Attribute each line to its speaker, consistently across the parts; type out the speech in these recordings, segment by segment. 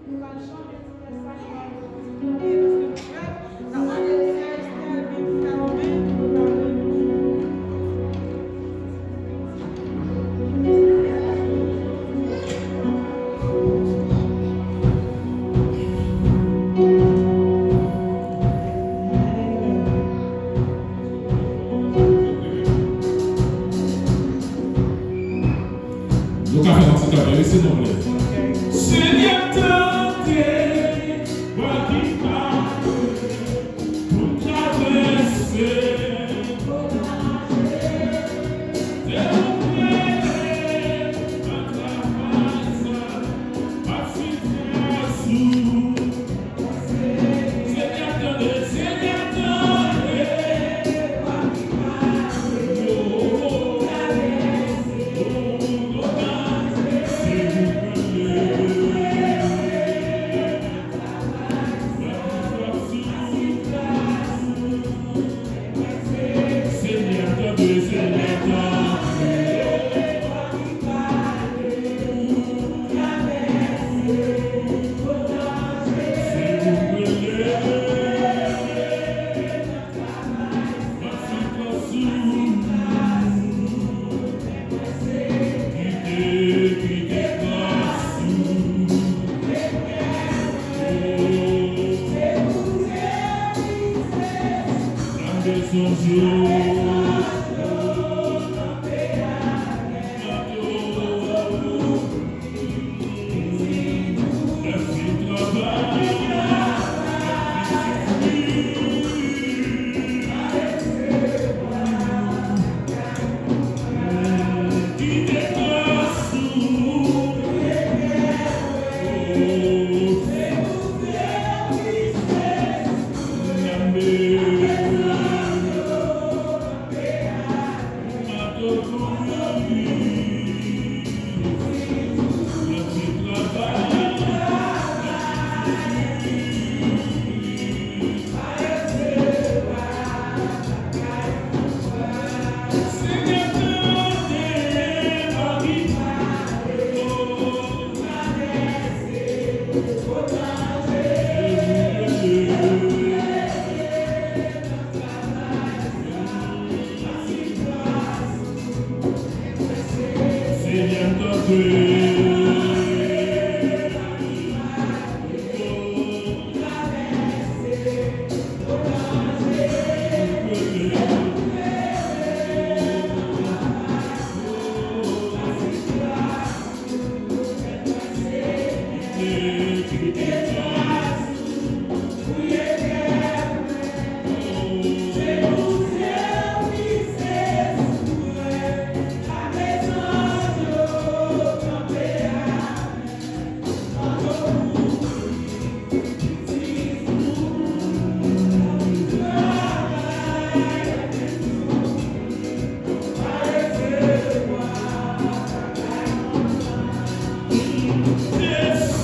Speaker 1: Yes,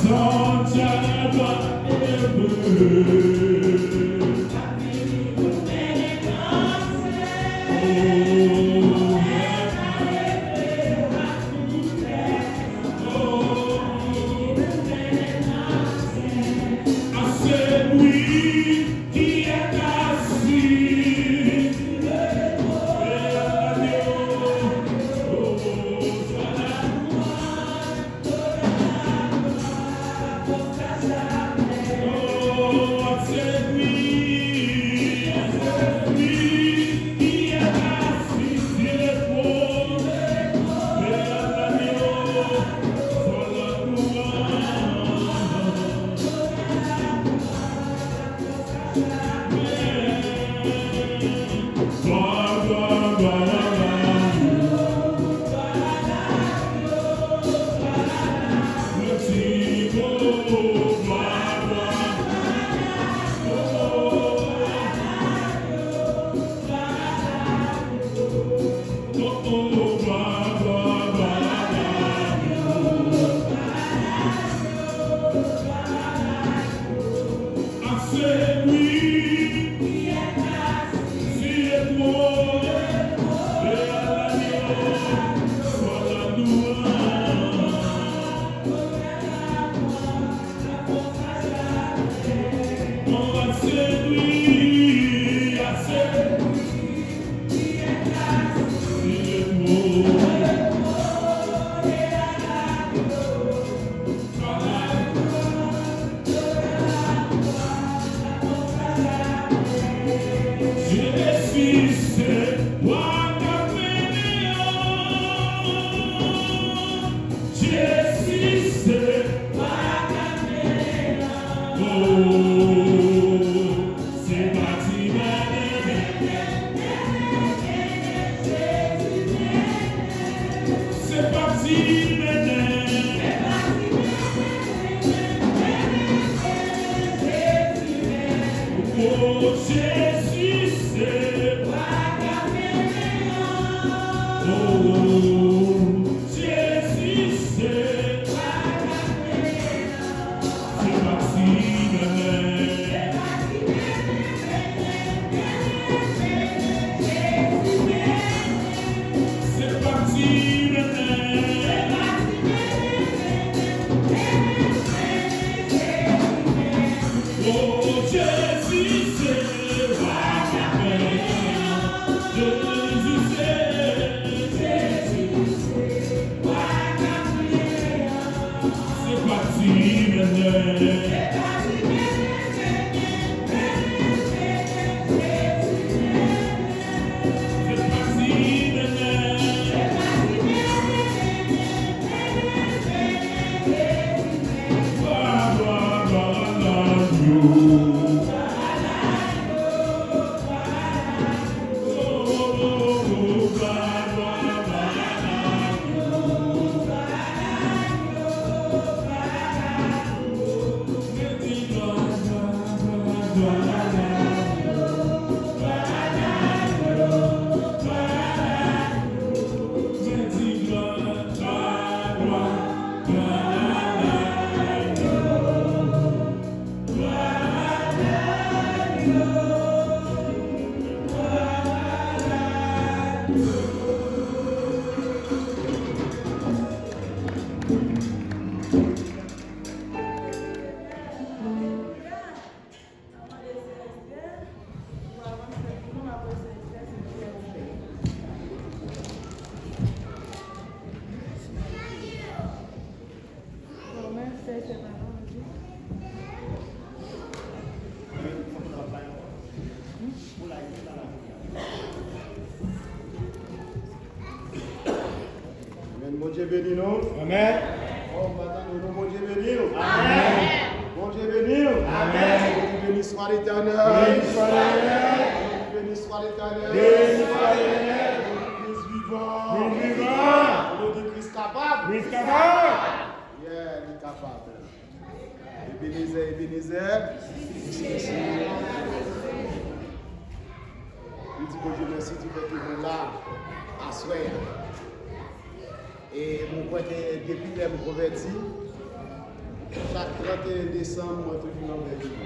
Speaker 1: Lord, Bon Dieu béni nous.
Speaker 2: Amen.
Speaker 1: Oh, maintenant, bon Dieu béni nous. Amen. Bon Dieu béni nous. Amen. Bon Dieu béni soit l'Éternel.
Speaker 2: Béni soit l'Éternel.
Speaker 1: Béni soit l'Éternel.
Speaker 2: Béni soit l'Éternel.
Speaker 1: Christ vivant.
Speaker 2: Christ vivant.
Speaker 1: Nous dit Christ capable.
Speaker 2: Christ capable.
Speaker 1: Yeah, il est capable. Ebenezer, Ebenezer. Je dis que je merci, tu fais tout le monde là, à souhait. Et mon point depuis que je me converti, chaque 31 décembre, moi, toujours dans le vie.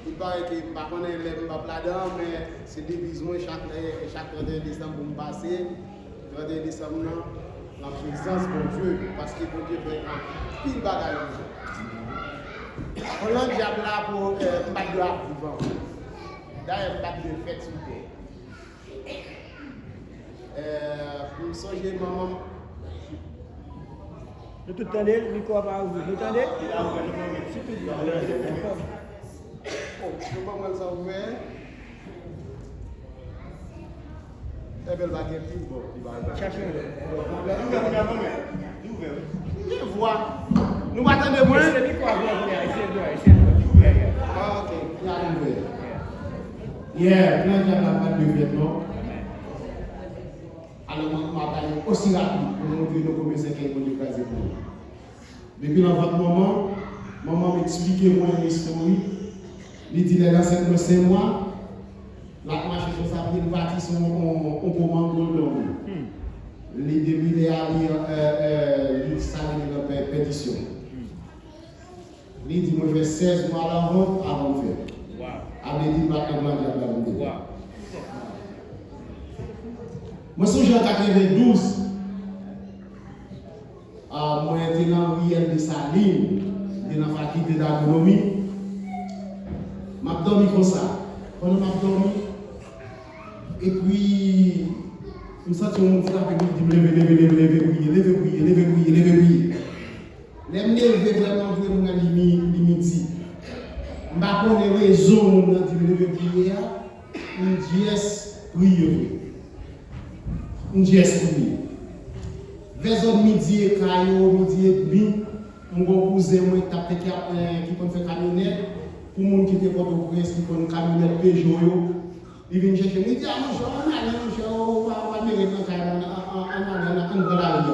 Speaker 1: Il paraît que je ne sais pas là-dedans, mais c'est division chaque 31 décembre pour me passer. 31 décembre, la puissance pour Dieu, parce que pour Dieu fait un pile bagage. On a diable là pour pas de la vivant. D'ailleurs, pas de fête sur terre. Pour me songer, maman.
Speaker 2: Nous tout attendez, le micro va ouvrir. Vous attendez?
Speaker 1: Oh, je ne sais pas comment ça ouvert. Eh bien, il va gagner plus bon.
Speaker 2: Cherchez.
Speaker 1: Il voit. Nous attendons moins.
Speaker 2: Le micro va ouvrir.
Speaker 1: Ah, ok. Il a ouvert. Yeah, plein de gens pas de vêtements. Alors, on m'a parlé aussi rapide pour nous montrer nos commerçants qui ont été casés pour nous. Depuis l'enfant moment, maman m'expliquait moi l'histoire. Il dit les ancêtres de 5 mois, la marche sur sa vie, partie sur un moment de l'homme. Les débuts de l'année, ça a une pétition. Il dit moi je fais 16 mois avant de faire. Avec dit pas de blanc. Moi, je suis en 92, moi j'étais dans l'IL de Saline, dans la faculté d'agronomie. Je dormi comme ça. Pendant que je dormi, et puis, je me sens mon frère qui me dit lever. Les lever vraiment vraiment limite. Je ne sais pas les raisons de lever prier, une dièse prier. Un geste pour lui. Vers midi et midi et demi, mon cousin qui peut faire camionnette, pour les gens qui étaient Port-au-Prince, qui font camionnette Peugeot, ils viennent chercher. Ils disent, on va aller en Grande.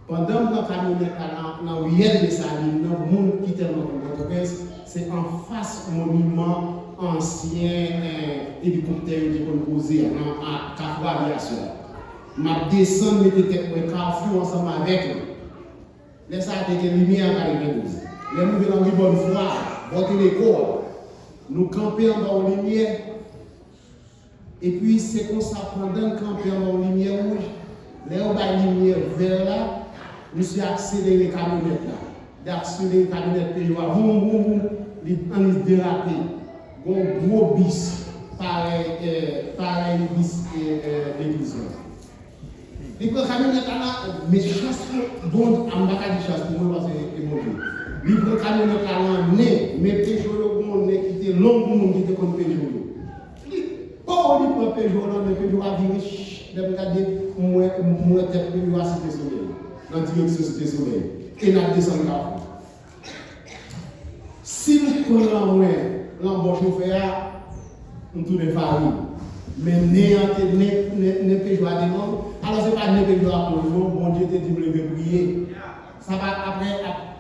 Speaker 1: Pendant que la camionnette dans le riel de Saline, le monde qui était dans Port-au-Prince, c'est en face du monument ancien hélicoptère qui ont posé à Carrefour Aviation. Je descends, je mettais Carrefour ensemble avec eux. Les ça a été lumière à la les nous venons en bonne foi, voter les corps. Nous camper en bas de lumière. Et puis c'est comme ça, pendant camper en bas de lumière rouge, les on va lumière vert là, nous sommes accéléré la camionnette là. d'actionner le cabinet pays, on est dérapé. Un gros bis, pareil bis l'église. Les camionnette là, mais chasse, bon, en bas de chasse, pour moi, c'est bon. Les camionnette là, mais Peugeot, le nez qui était long pour nous, qui était comme Peugeot. Oh, il prend Peugeot, le Peugeot a viré, de regarder, moi, tête Peugeot à Cité Soleil, dans la direction Cité Soleil, et la descendre là. Si nous prenons l'embauche chauffeur, nous tournons farine. Mais ne Peugeot à des noms, alors ce n'est pas ne Peugeot à pour nous, bon Dieu te dit, vous devez prier. Ça va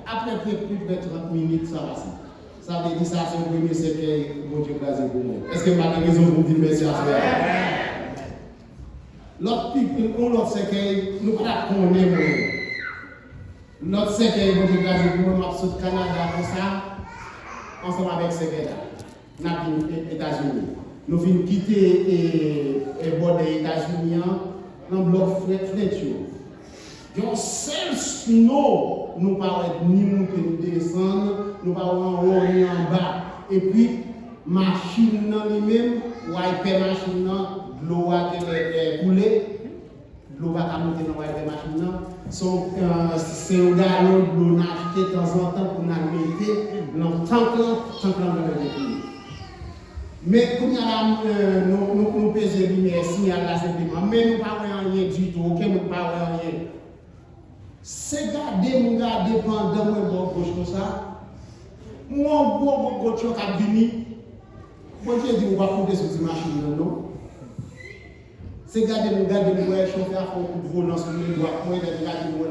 Speaker 1: après plus de 30 minutes, ça va. Ça veut dire ça, c'est le premier séquel, bon Dieu grâce pour moi. Est-ce que vous avez raison pour dire merci à ça? L'autre séquel, nous ne pouvons pas connaître. L'autre séquel, bon Dieu grâce pour moi, je suis au Canada pour ça, ensemble avec séquel là, nous sommes aux États-Unis. Nous venons quitter le bord des États-Unis dans le bloc Fletcher. Donc, seul snow, nous ne pouvons ni monter ni descendre, nous ne pouvons en haut ni en bas. Et puis, machine lui-même, wiper machine, l'eau va couler, l'eau va monter dans wiper machine. C'est un galon de l'eau acheté de temps en temps pour nous mettre dans le tank dans le véhicule. Mais comme nous pesons lumière, signal là simplement, mais nous ne pouvons rien du tout, nous ne pouvons rien. C'est garder, mon gars, dépendant de moi, gauche comme ça. Moi, bon, gauche qui a venu. Moi, je dis, on va compter sur cette machine, non? C'est garder, mon gars, de moi, chauffer à fond de volant sur les doigts, moi, de garder, moi,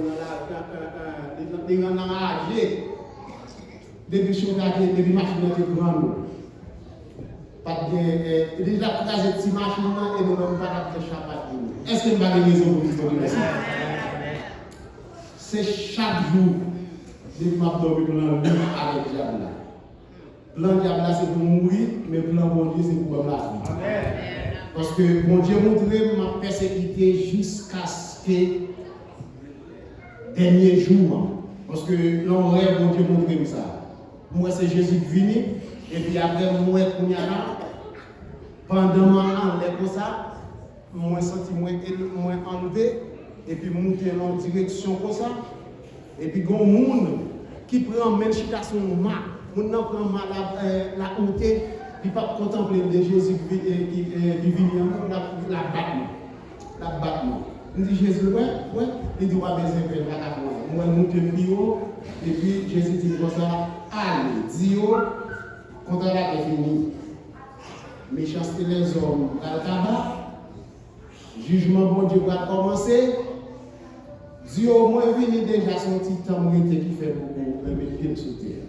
Speaker 1: dans la rage. Depuis chauffer, depuis machine, c'est grand. Pas de. Déjà, pour cette petite machine, et nous n'avons pas de chapat. Est-ce que vous avez raison pour vous dire ça? C'est chaque jour que je m'abdomme plan avec le diable. Le plan diable c'est pour mourir, mais le plan bon Dieu c'est pour la vie. Parce que mon Dieu montré ma persécuté jusqu'à ce que dernier jour. Parce que l'on rêve, mon Dieu montré ça. Moi c'est Jésus qui vient, et puis après moi qu'on y a pendant mon enlève comme ça, moi senti moi enlevé. Et puis monter dans la direction comme ça. Et puis il y a des gens qui prennent même citation mal. Les gens prennent mal la honte, puis pas contempler de Jésus qui vient la battement. Il dit Jésus, ouais, il dit, ouais, mais c'est pas moi monter le bio, et puis Jésus dit comme ça, allez, dis-o, quand elle est finie. Méchanceté les hommes dans le tabac, jugement bon Dieu va commencer. Dieu au moins venu déjà son petit temps qui fait pour mettre pied sur terre.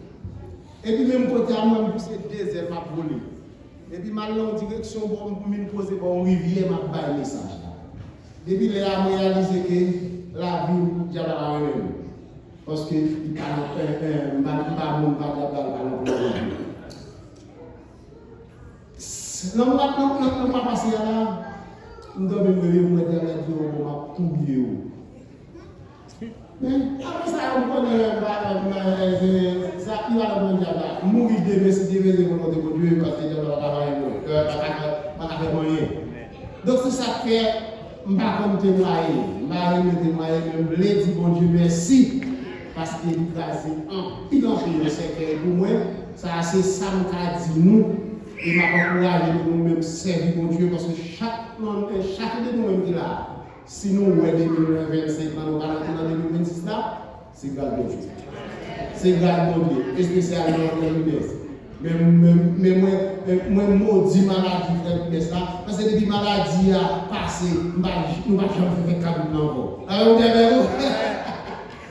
Speaker 1: Et puis même côté à moi, c'est désert m'a brûlé. Et puis mal en direction pour me poser bon rivière m'a bailler message là. Depuis là j'ai réalisé que la vie j'ai pas même parce que il pas mon pas non pas passer là. Nous devons me dire on m'a tout oublié. Mais après ça, on connaît ça, il va le monde là. Mourir de c'est des raisons de Dieu parce que Dieu va pas faire moyen. Donc c'est ça que je ne vais pas témoigner, même blé, dit bon Dieu merci parce qu'il est identifié c'est que pour moi, ça c'est ça que nous et m'a encouragé nous-mêmes servir bon Dieu parce que chaque de nous-mêmes qui est là. Si nous, 2025, nous allons dans 2026, c'est grâce à Dieu. C'est grâce à Dieu, et spécialement dans l'univers. Mais moi, maudit maladie, parce que depuis maladie a passé, nous ne pouvons jamais faire cadeau encore. Alors, vous avez vu?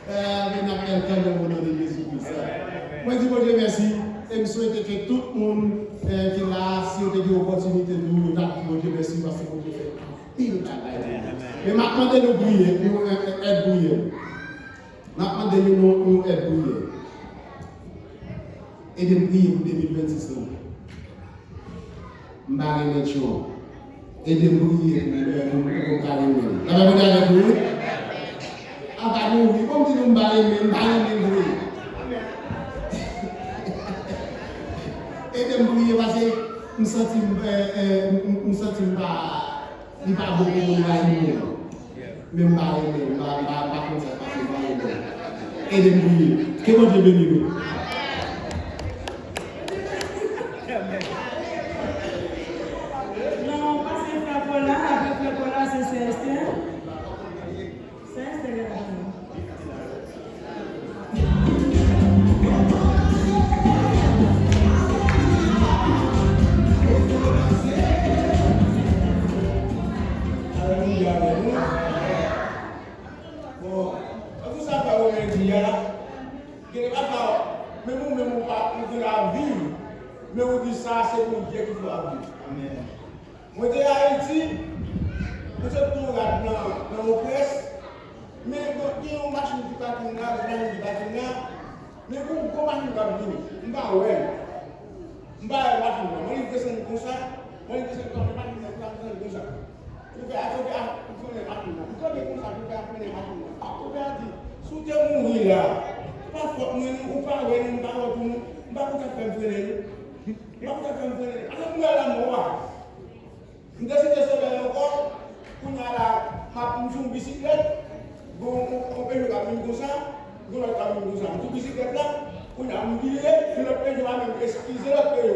Speaker 1: Mais nous avons quelqu'un au nom de Jésus-Christ. Moi, je dis bon Dieu merci, et je souhaite que tout le monde qui est là, si vous avez une opportunité de nous, bon Dieu merci, parce que bon Dieu fait pile travail. Mais maintenant, nous prions, nous être bouillés. Maintenant, nous être bouillés. Et de prier pour 2026. Mbari Metchon. Et de prier pour Karim. Vous avez avec nous? Ah, bah, nous, comme si nous Mbari, Et de me parce que je me sens pas beaucoup de la vie. Même pas comme ça, parce que et de me que moi je bénis.
Speaker 3: Non, parce que Frapola, avec Frapola, c'est Célestin. Célestin est là.
Speaker 4: Mais on dit ça, c'est pour Dieu qui doit vivre. Moi, je suis à Haïti, je suis dans mon presse, mais il y a une machine qui va venir, mais comment machine va venir? Je ne vais pas ouais. Je ne vais pas machine. Moi, je descends comme ça, moi, je descends comme ça, je fais machine. Si tu es mourir là, pas fort, ou pas, alors, nous allons voir. Nous décidons de faire encore. On a une bicyclette. On peut le camion comme ça. On a le camion comme ça. Une bicyclette là. On a un billet. Et le pays va même excuser le pays.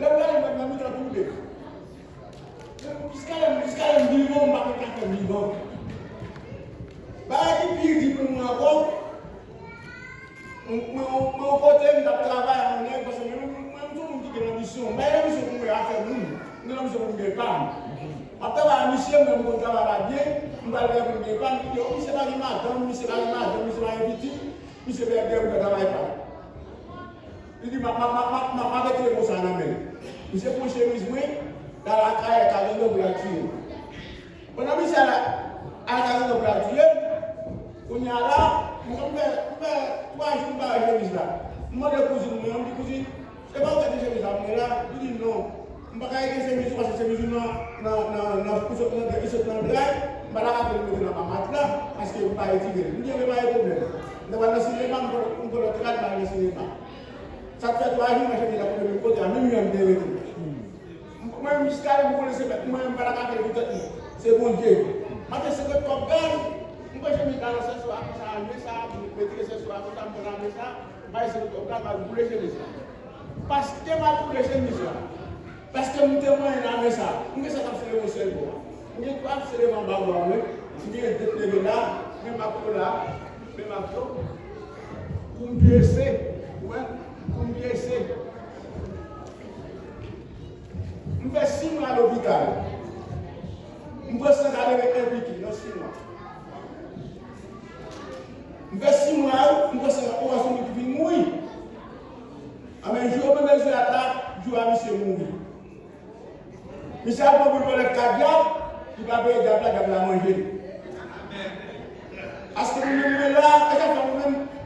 Speaker 4: Le pays va même mettre tout le pays. Jusqu'à un million, on va faire 4 millions. Bah, qui dit pour nous encore? Mon côté, je travaille en l'air parce que nous dit que l'ambition, mais l'ambition qu'on va faire nous l'ambition qu'on ne pas. Après la mission, nous travaillons bien, nous allons faire une dépense, nous c'est pas du matin, nous c'est pas du matin, nous c'est pas petit, nous c'est bien bien, nous travaillons pas. Il dit, ma avec les mots ça n'a même. Nous c'est pour chemise, dans la caille, avec le voiture. On a mis ça avec le voiture, on y a là. Je vais 3 jours par chemise là. Moi, je dis cousine, c'est pas que chemise là, mais là, je dis non. Je ne vais pas faire chemise parce que chemise ils se prennent de là. Je vais la faire dans ma mat là, parce que je ne vais pas étirer. Je ne vais pas de problème. Je vais le cinéma, on peut le traiter dans le cinéma. Ça fait 3 jours, je vais la faire de côté, à même de retour. Moi, je suis calme, je vais la faire de côté. C'est bon Dieu. Maintenant, c'est que tu regardes. Moi, je me dis dans ce soir, ça a mis ça, je me dis que ce soir, ça me ramène ça, je vais bouler chez les gens. Parce que je vais bouler chez les gens. Parce que nous témoignons dans ça. Nous sommes fait au cerveau. Nous sommes fait au cerveau. Nous sommes fait là, même à là, même à tout. Pour me blesser, pour me blesser. Nous faisons 6 mois à l'hôpital. Nous faisons avec un piquet, non 6 mois. Nous faisons 6 mois, nous faisons une opération qui vient mourir. Mais un jour, je suis là, je vais mourir. Monsieur a pas voulu le cardiaque, il va payer la manger. Parce que nous là,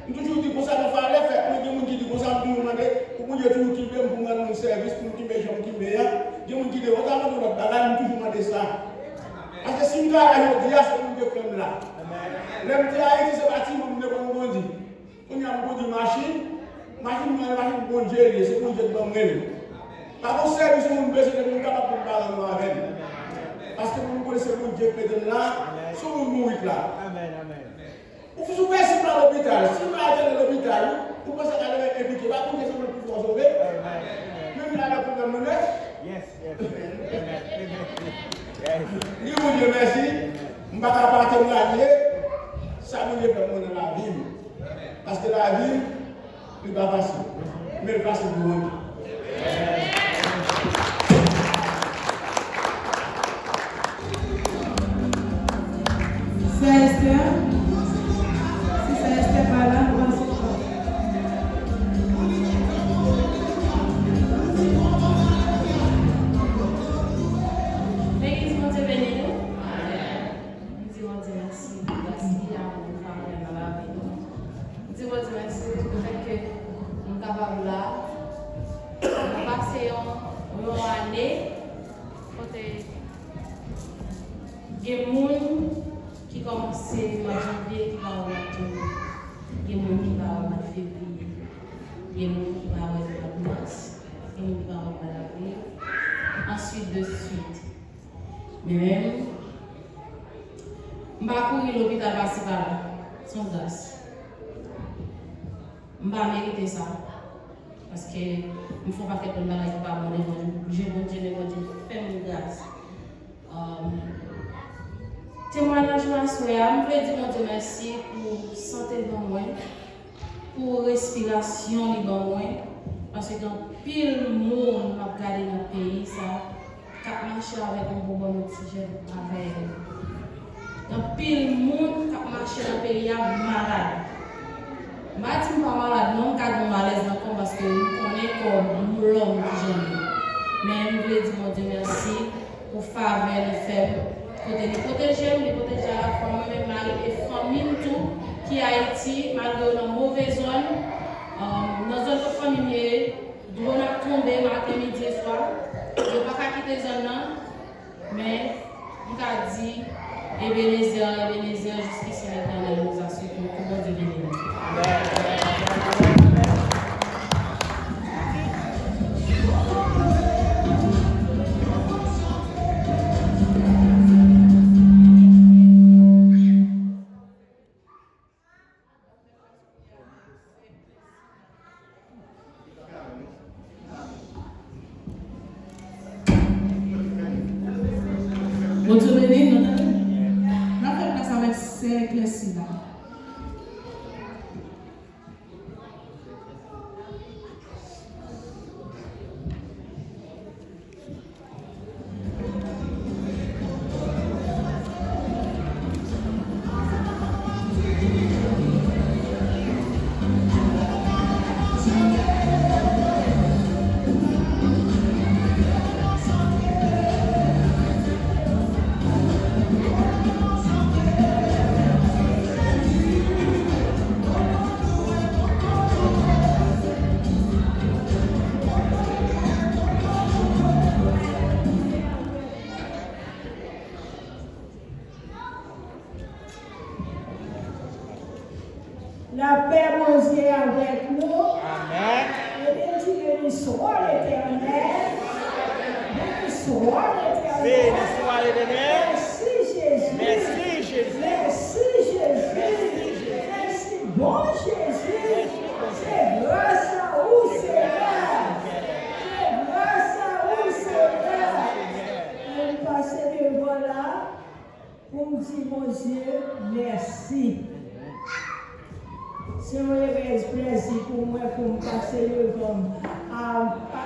Speaker 4: nous toujours dit que ça ne fait rien, nous dit que ça nous demande pour nous dire tout qui veut pour nous service, pour nous dire qui meilleur. Nous dit que on a notre bagage, nous toujours demander ça. Parce que si nous avons dit à ce que nous devons là. Même si Haïti c'est parti, nous devons nous dire. On a beaucoup de machines, machine pour gérer, c'est pour gérer dans le par contre, service, nous sommes capables de parler avec nous. Parce que nous connaissons le Dieu qui là, si nous mourons là.
Speaker 2: Amen, amen.
Speaker 4: Vous pouvez faire ça à l'hôpital. Si vous allez à l'hôpital, vous pensez qu'elle va être éduquée. Vous pensez que vous pouvez sauver. Même là, la première monnaie.
Speaker 2: Yes, yes.
Speaker 4: Ni vous Dieu merci. Je ne vais pas partir de la vie. Ça nous fait dans la vie. Parce que la vie, n'est pas facile. Mais facile pour nous.
Speaker 3: Célestin, si Célestin pas là, nous allons se
Speaker 5: L'église mon Dieu béni nous. Nous disons Dieu merci. Merci à nos familles dans la vie. Nous disons Dieu merci pour le fait que nous sommes capables là. et nous qui va avoir la place, et nous qui va avoir la vie. Ensuite de suite. Mais je vais courir l'hôpital principal, sans grâce. Je vais mériter ça. Parce que il ne faut pas que le malade ne pas mon Dieu, fais-moi grâce. Témoignage de la soirée, je veux dire mon Dieu merci pour santé dans moi, pour respiration dans moi, parce que dans pile monde m'a regardé dans le pays, ça, qui marché avec un bon oxygène avec. Dans pile monde qui marché dans le pays, malade. Je ne dis pas malade, non, car je suis malaise encore parce que je connais comme l'homme que j'aime. Mais je veux dire mon Dieu merci pour faveur les faibles. Les protéger à la fois moi-même, malgré les familles tout, qui a Haïti, malgré une mauvaise zone, dans une zone familiale, drone a tombé matin, midi et soir. Je ne vais pas quitter la zone, mais on a dit, Ebenezer, jusqu'ici l'éternel nous a su pour tout le monde de bénir.
Speaker 3: Bonjour, Béni, nous avons fait place avec ces classes-là. La paix, mon Dieu, avec nous.
Speaker 2: Amen.
Speaker 3: Et béni soit l'Éternel. Béni soit l'Éternel.
Speaker 2: Béni soit l'Éternel.
Speaker 3: Merci Jésus.
Speaker 2: Merci Jésus.
Speaker 3: Merci Jésus. Merci bon Jésus. C'est grâce à vous, Seigneur. C'est grâce à vous, Seigneur. Je vais passer devant là pour me dire, mon Dieu, merci. C'est un plaisir pour moi pour me passer devant à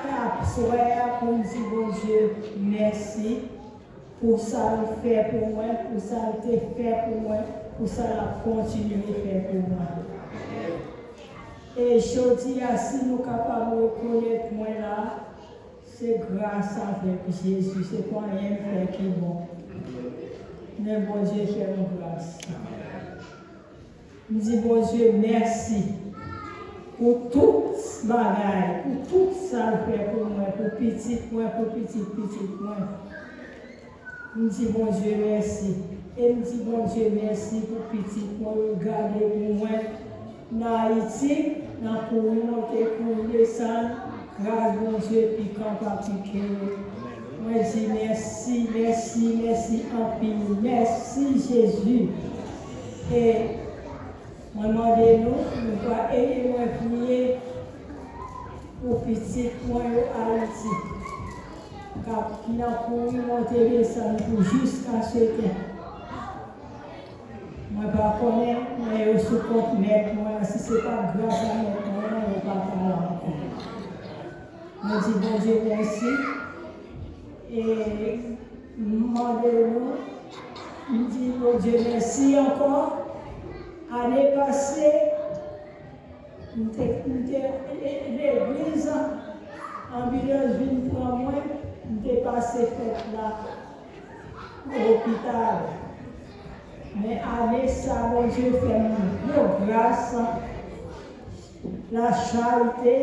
Speaker 3: la soirée pour me dire, bon Dieu, merci pour ça le fait pour moi, pour ça le fait pour moi, pour ça la continuer de faire pour moi. Et je dis, si nous sommes capables de reconnaître moi là, c'est grâce avec Jésus, c'est pas rien faire qui est bon. Mais bon Dieu, fais-nous grâce. Je dis, bon Dieu, merci pour tout ce bagage, pour tout ça fait pour moi, pour petit moi, pour petit moi. Je dis, bon Dieu, merci. Et je dis, bon Dieu, merci pour petit moi, regarder pour moi. Dans Haïti, dans le pays, monter pour descendre, grâce bon Dieu, puis quand on piquer. Moi, je dis merci, merci, merci, en pile. Merci Jésus. Et demandez-nous, nous devons aider moi prier pour petit moi à Haïti. Car qui n'a pas pu monter descendre pour jusqu'à ce temps. Moi, je ne connais pas, mais je suis contre moi. Si ce n'est pas grâce à moi, je ne vais pas parler encore. Je dis bon Dieu, merci. Et demandez-nous, je dis bon Dieu, merci encore. Année passée, l'église, ambulance vient pour moi, je suis passé fête là, à l'hôpital. Mais année ça, mon Dieu, fait une grâce, la charité,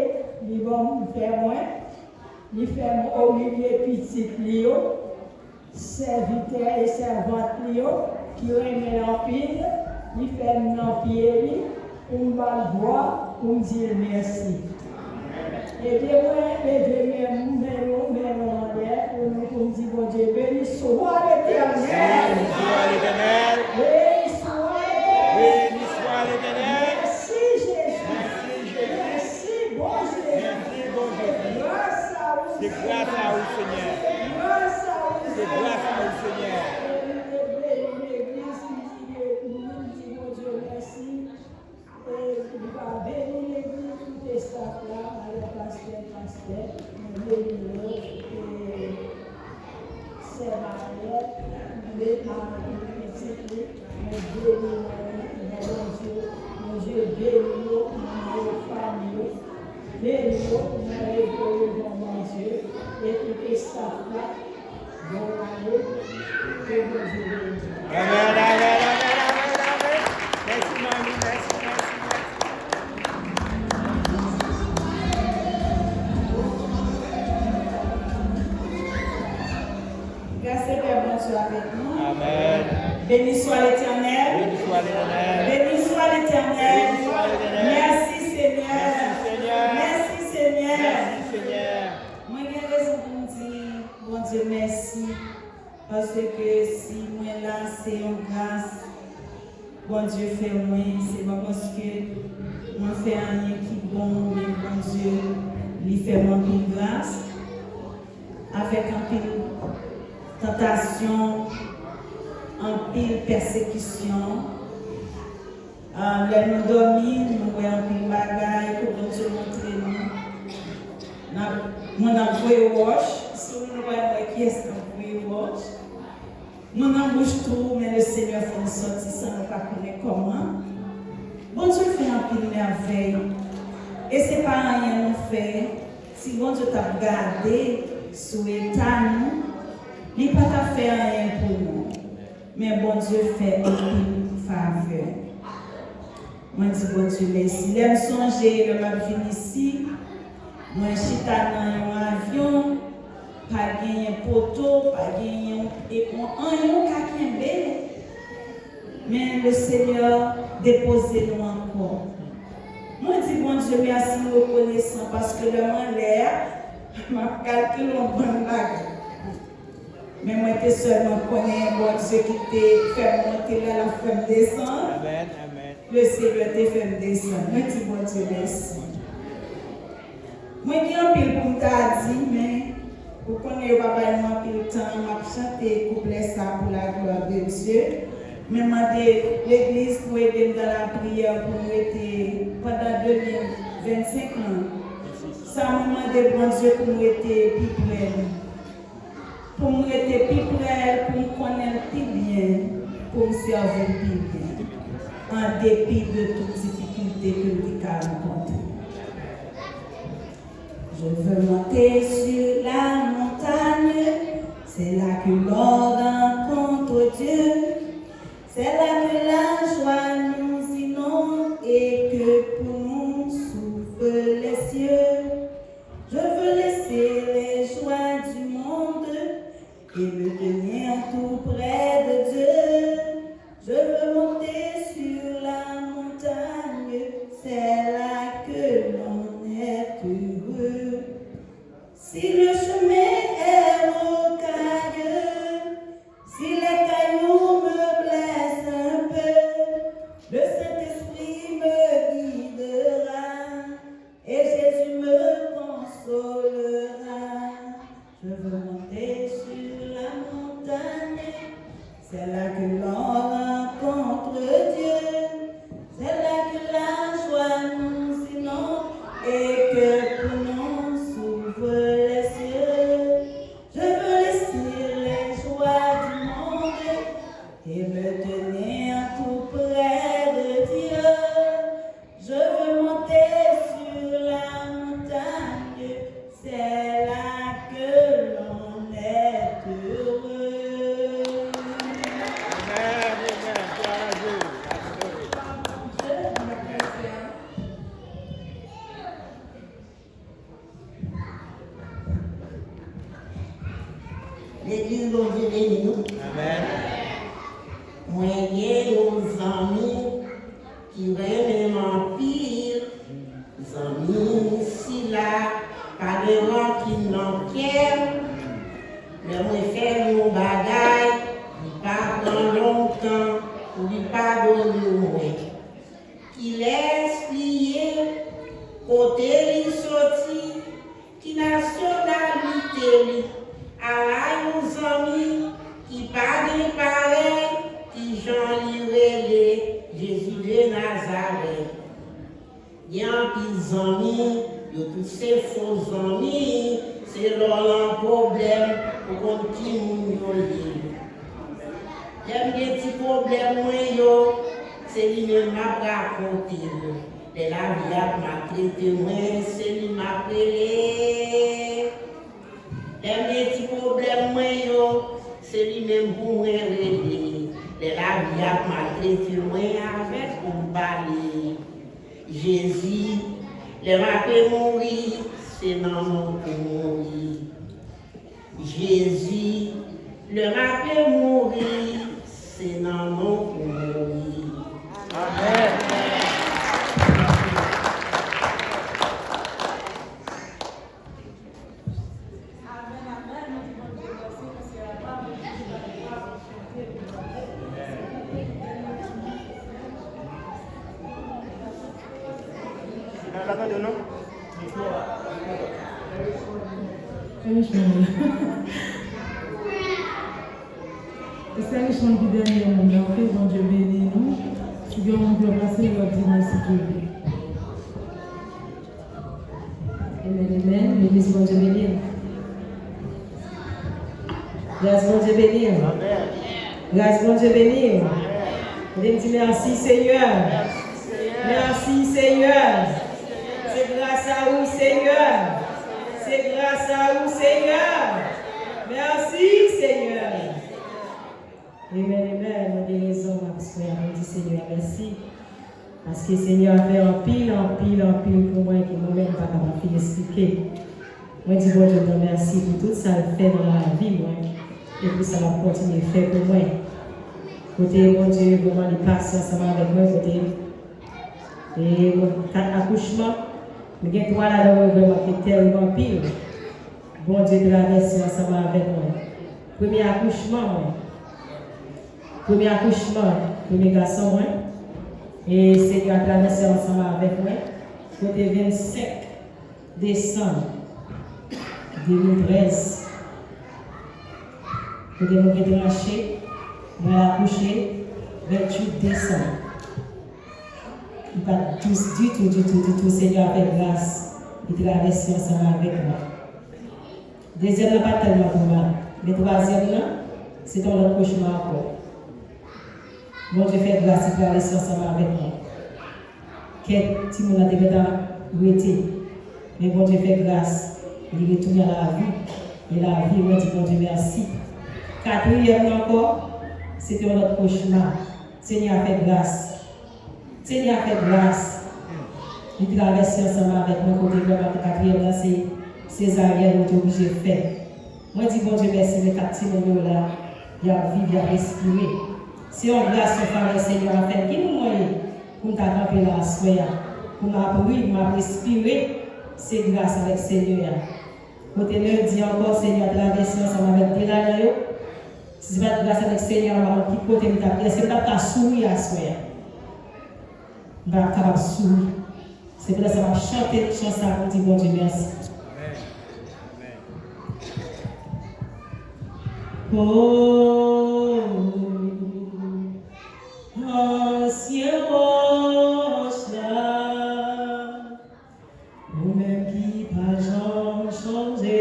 Speaker 3: ils vont faire moins, ils font au milieu petit Lio, serviteur et servante Lio, qui remet l'empire. Il fait un pied pour me voir, pour me dire merci. Et bien, pour nous dire, bon Dieu, béni soit l'Éternel.
Speaker 2: Béni soit l'Éternel.
Speaker 3: Béni soit l'Éternel.
Speaker 2: Béni soit l'Éternel.
Speaker 3: Merci Jésus. Merci bon Dieu.
Speaker 2: Merci bon Jésus.
Speaker 3: Grâce à vous.
Speaker 2: C'est grâce à vous, Seigneur.
Speaker 3: Grâce à vous.
Speaker 2: C'est grâce à vous, Seigneur.
Speaker 3: L'église nous dit, bon Dieu, merci. Et tu vas bénir l'église, tout est staff là, à la pasteur, bénir-le, et c'est Mariette, les mon Dieu, bénis-nous, mon famille, bénis-nous, mon Dieu, et tout est staff là, bon année, que bon Dieu bénisse.
Speaker 2: Amen, amen, amen, amen, amen. Merci, mamie, merci.
Speaker 3: Grâce et Père, bon Dieu avec nous.
Speaker 2: Amen.
Speaker 3: Béni soit l'Éternel.
Speaker 2: Béni soit l'Éternel.
Speaker 3: Béni soit l'Éternel.
Speaker 2: Béni soit l'Éternel.
Speaker 3: Merci Seigneur.
Speaker 2: Merci, Seigneur.
Speaker 3: Merci Seigneur.
Speaker 2: Merci, Seigneur.
Speaker 3: Moi, j'ai raison pour me dire, bon Dieu, merci. Parce que si moi là, c'est une grâce, bon Dieu fait moi, c'est pas parce que moi fais rien qui est bon, mais bon Dieu, lui fait moi une grâce. Avec un pile tentation, un pile persécution. Là, nous dormons, nous voyons un pile bagaille que bon Dieu montre nous. Nous avons vu wash, si nous voyons qui est-ce qu'on vu wash. Nous embauchons tout, mais le Seigneur fait une sortie sans nous pas connaître comment. Bon Dieu fait un pile merveille. Et ce n'est pas rien nous fait. Si bon Dieu t'a regardé sur l'état, nous, il n'a pas fait rien pour nous. Mais bon Dieu fait un pile faveur. Moi, je dis bon Dieu merci. Je me songe, le m'a venu ici. Moi, je suis dans un avion. Pas gagner poteau, pas gagner et on mais le Seigneur déposez nous encore. Moi je dis bon Dieu merci nous reconnaissant parce que le monde l'air m'a calculé en bonne bague. Mais moi j'étais seulement connais bon Dieu qui t'a fait monter là la femme descendre.
Speaker 2: Amen, amen.
Speaker 3: Le Seigneur t'a fait descendre. Moi je dis bon Dieu merci. Moi je dis un peu pour t'a dit mais vous connaissez pas vraiment le temps, m'a chanté couplet ça pour la gloire de Dieu. Mais m'a dit l'église pour aider dans la prière pour nous être pendant 2025 ans. Ça m'a demandé bon Dieu pour nous être plus près. Pour nous être plus près, pour nous connaître plus bien, pour nous servir plus bien. En dépit de toutes difficultés que nous avons rencontrées. Je veux monter sur la montagne, c'est là que l'on rencontre Dieu, c'est là que la joie nous inonde et que pour nous souffle les cieux. Je veux laisser les joies du monde et me tenir tout près de Dieu. Je veux monter sur la montagne, c'est là que l'on est heureux. Si le chemin est rocailleux, si les cailloux me blessent un peu, le Saint-Esprit me guidera et Jésus me consolera. Je veux monter sur la montagne, c'est là que l'on rencontre Dieu, c'est là que la joie nous inonde et que pour nous s'ouvre les cieux. Je veux laisser les joies du monde et me tenir tout près de Dieu. Je veux monter sur la montagne, c'est là que l'on est heureux.
Speaker 2: Amen, amen. Gloire à Dieu.
Speaker 6: L'église dont Dieu bénit nous.
Speaker 2: Amen.
Speaker 6: Moi, j'ai nos amis qui reviennent m'empire. Les amis ici là, de rempli dans le cœur. Mais moi, faire mon bagage, pas dans longtemps, pour lui pardonner moi. Qui laisse plier, côté lui sorti, qui nationalité, à la nos amis, qui pas de pareil, qui Jean lui Jésus de Nazareth. Il y a un petit ami, il y a tous ces faux amis, c'est leur problème pour qu'on continue à vivre. Il y a des petits problèmes, c'est lui-même qui m'a raconté. Et la vie m'a traité, c'est lui qui m'a appelé. Il y a des petits problèmes, c'est lui-même pour me réveiller. Et la vie m'a traité, avec mon balai. Jésus, le m'a mourir, c'est dans mon pour mourir. Jésus, le m'a mourir, c'est dans mon pour mourir.
Speaker 2: Amen.
Speaker 3: C'est un chant qui dernier moment, bon Dieu béni nous. Si bien on peut passer votre dimanche si Dieu veut. Amen, amen. L'église bon Dieu béni. Grâce bon Dieu béni. Grâce bon Dieu béni. On dit merci Seigneur. Merci Seigneur. C'est grâce à vous Seigneur. C'est grâce à vous Seigneur. Merci Seigneur. Amen, amen. On a raison, parce qu'on dit Seigneur, merci. Parce que Seigneur a fait un pile pour moi que moi-même pas capable d'expliquer. Moi, je dis bon Dieu, merci pour tout ça qu'il fait dans la vie, moi. Et pour ça, va continuer à faire pour moi. Côté bon Dieu, vraiment, il passe ensemble avec moi, côté. Et mon 4 accouchements, mais il y a 3 là-dedans, vraiment, qui est tellement pile. Bon Dieu, traverse ensemble avec moi. Premier accouchement, premier garçon, moi. Et c'est à traverser ensemble avec moi. Côté 25 décembre 2013. Côté mon été marché, moi accouché 28 décembre. Pas du tout, Seigneur, avec grâce, il traverse ensemble avec moi. Deuxième, pas tellement pour moi. Le troisième, c'est ton autre cauchemar encore. Bon Dieu fait grâce, il traverse ensemble avec moi. Quel petit monde a été arrêté. Mais bon Dieu fait grâce, il retourne à la vie. Et la vie, on dit bon Dieu merci. Quatrième encore, c'était un autre cauchemar. Seigneur a fait grâce. Seigneur a fait grâce. Il traverse ensemble avec moi. Côté vraiment, le quatrième, c'est césarienne, on est obligé de faire. Moi, je dis bon Dieu merci, les 4 petits moments là, il y a vie, il y a respirer. Si on grâce au Père, le Seigneur a fait, qui nous moyen pour t'accompagner la soirée, pour m'apprendre, respirer, c'est grâce avec le Seigneur. Côté lundi encore, Seigneur a traversé ensemble avec des l'année. Si ce n'est pas grâce avec le Seigneur, on va qui côté de ta pièce, c'est pas sourire à soirée. On va capable sourire. C'est pour ça que ça va chanter une chanson pour dire bon Dieu merci. Oh, ancien roche là, nous-mêmes qui pas jamais changé.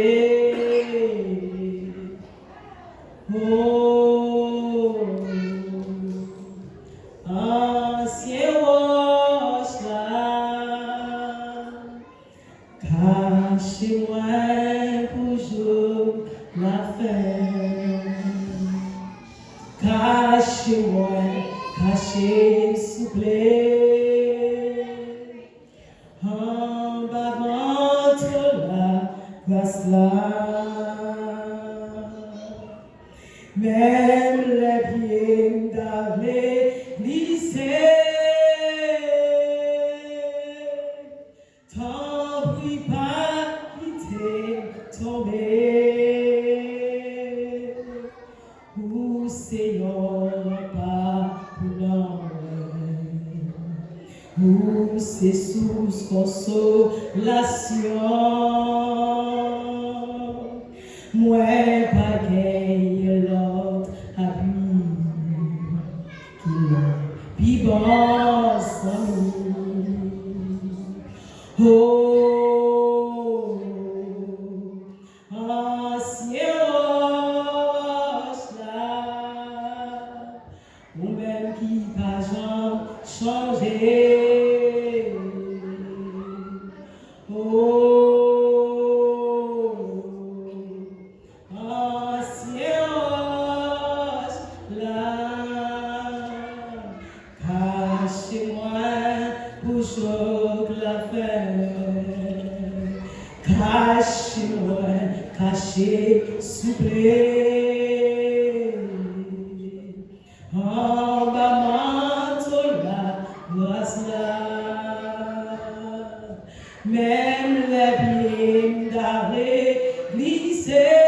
Speaker 3: Oh, ancien roche là, cachez-moi pour jour la fin. Cachez-moi, cachez, s'il vous plaît. En bas ventre la grâce là. Même les pieds d'avler glissé. T'en prie pas quitter. Où c'est source consolation. Moi, pas gagne l'autre appui qui l'a vivant sans nous. Oh, ancien roche là, ou même qui pas jamais changé. Caché, soufflé, en bas manteau la grâce là, même les pieds d'arrêt glissés,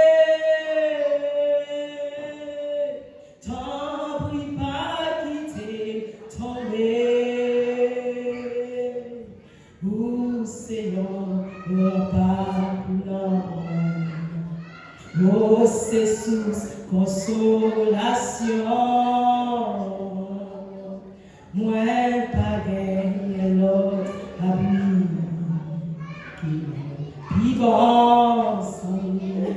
Speaker 3: t'en prie pas quitter, tomber, où c'est le pas blanc. Oh, c'est source consolation. Moi, pas gagné l'autre ami qui vivant sans nous.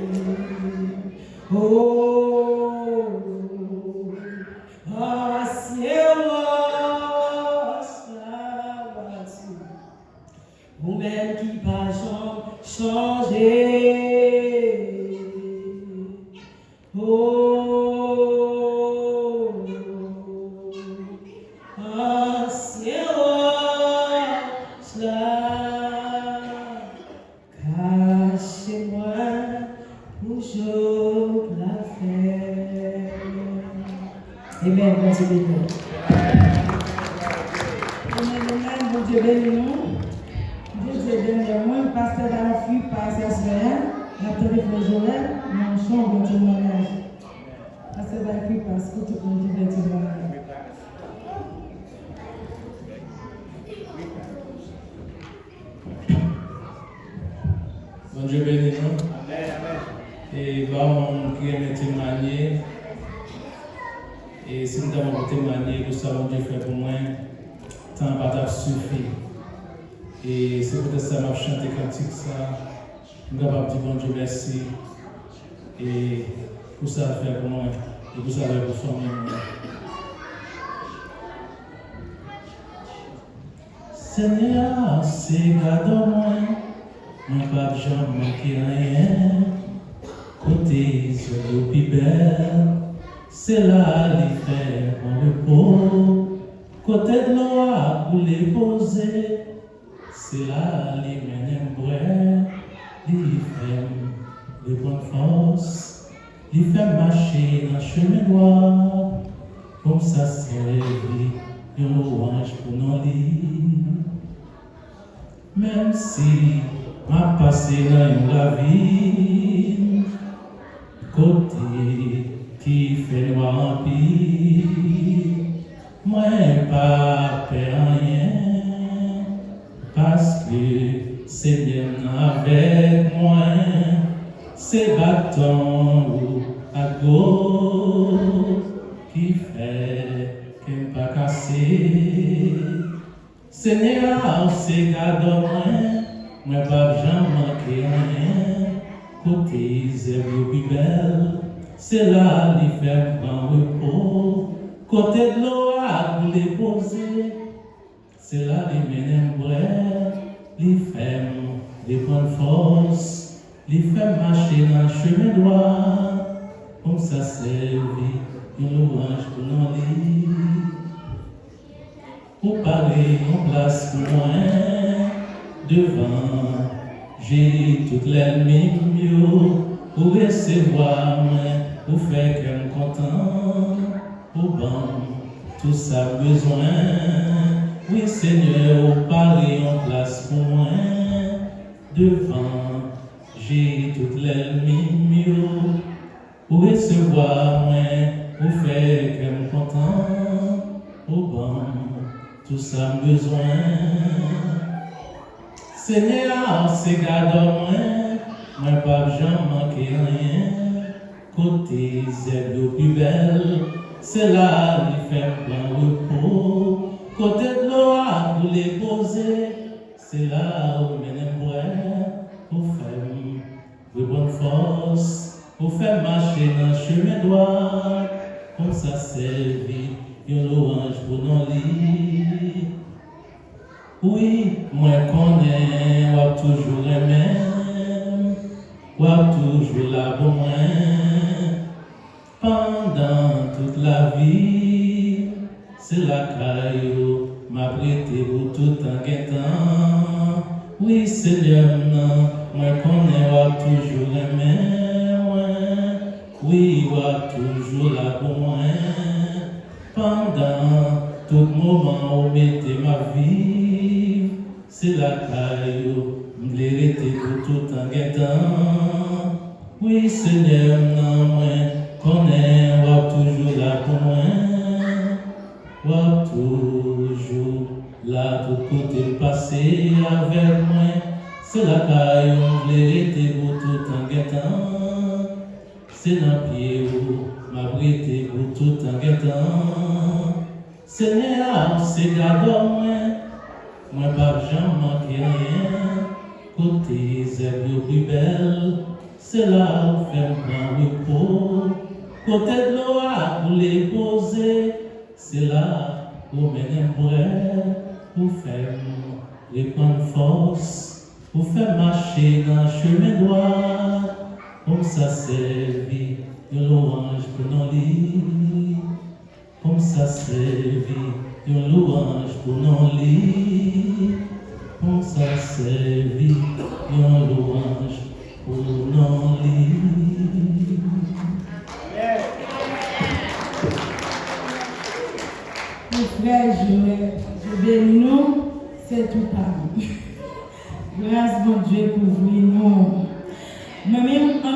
Speaker 3: Oh, ancien roche là-dessus, ou même qui pas changé. Oh, ancien roche là, cachez-moi pour je la faire. Amen, bon Dieu béni. Amen, bon Dieu béni nous. Dieu béni moi, pasteur Darofi, pasteur Sven, l'attendez pour Joël, mon chambre de témoignage. Pasteur Darofi, parce que tout le monde dit témoignage.
Speaker 7: Bon Dieu béni nous. Et bon, qui aime témoigner. Et si nous avons témoigné, nous savons Dieu fait pour moi, tant pas suffit. Et c'est peut-être ça m'a chanté cantique ça. Nous avons dit bon Dieu merci. Et pour ça fait pour moi. Et pour ça fait pour famille. Seigneur, c'est gardons moi. Moi pas jamais manquer rien. Côté sur le plus belle. C'est là les faire en repos. Côté de l'eau pour les poser. C'est là les mènes brèves. Les femmes de bonne force. Les femmes marcher dans le chemin droit. Comme ça c'est réveillé. Un louange pour nos lits. Même si m'a passé dans la vie. Côté qui fait noir en pire, moi pas peur rien, parce que c'est bien avec moi, c'est bâton à gauche qui fait qu'elle pas casser. Seigneur, c'est garde moi pas jamais manquer rien, côté zéro plus belle. C'est là les femmes en repos, côté de l'eau à les poser. C'est là les mènes brèves, les femmes de bonne force, les femmes marcher dans le chemin droit. Comme ça servit une louange pour nos lits. Pour parler en place pour moi, devant, j'ai toutes les mieux pour recevoir moi. Pour faire qu'elle me content, pour bon, tout ça besoin. Oui Seigneur, au parler en place pour moi, devant, j'ai toutes les mieux pour recevoir moi, pour faire qu'elle me content, pour bon, tout ça besoin. Seigneur, c'est garde moi pas jamais manquer rien. Côté zèbre le plus belle, c'est là qui fait plein repos. Côté de l'eau pour les poser, c'est là où mène pour faire de bonne force, pour faire marcher dans le chemin droit, comme ça servir une louange pour nos lits. Oui, moi connais, ou toujours le même, ou toujours là pour moi, pendant toute la vie, c'est la caillou m'a prêté pour tout un guettant. Oui, Seigneur, moi connais, ou toujours le même, oui, ou toujours là pour moi, pendant tout moment où mettez ma vie, c'est la caillou, m'l'hérité pour tout un guettant. Oui, Seigneur, moi connais, ou toujours là pour moi, ou toujours là tout côté passé avec moi, c'est la caillou, m'l'hérité pour tout un guettant. C'est dans pied où m'a prêté pour tout un guettant. Seigneur, c'est garde moi pas jamais manquer rien. Côté zèbre plus belle, c'est là où faire un repos. Côté de l'eau pour les poser, c'est là où mener pour faire reprendre force, pour faire marcher dans le chemin droit. Comme ça servit de louange pour nos lits. Comme ça servit de louange pour nos lits. Comme ça servit de louange pour nos lits.
Speaker 3: Mon frère, je bénis nous, c'est tout par nous. Grâce mon Dieu pour nous. Moi-même, on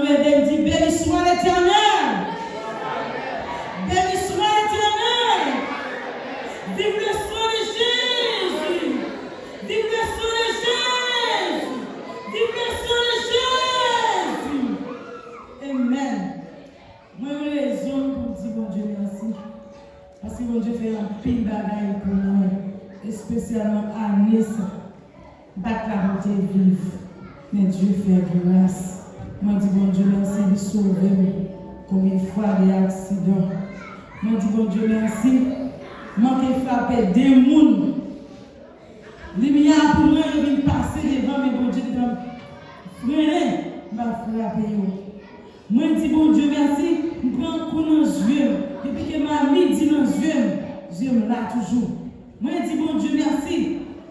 Speaker 3: aurait dit, béni soit l'Éternel. Béni soit l'Éternel. Vive le sang de Jésus. Vive le sang de Jésus. Vive le sang de Jésus. Amen. Moi, j'ai raison pour dire bon Dieu merci. Parce que bon Dieu fait un pile bagaille pour moi. Et spécialement à Nice. Battre la route vive. Mais Dieu fait grâce. Moi, je dis bon Dieu merci de sauver combien de fois des accidents. Moi, je dis bon Dieu merci. Moi, qui frappé des mouns. Lumière pour moi, je viens passer devant mes bon Dieu. Frère, je vais frapper. Moi, je dis bon Dieu merci. Je prends un coup dans les yeux. Depuis que ma midi dans les yeux, je me là toujours. Moi, je dis bon Dieu merci.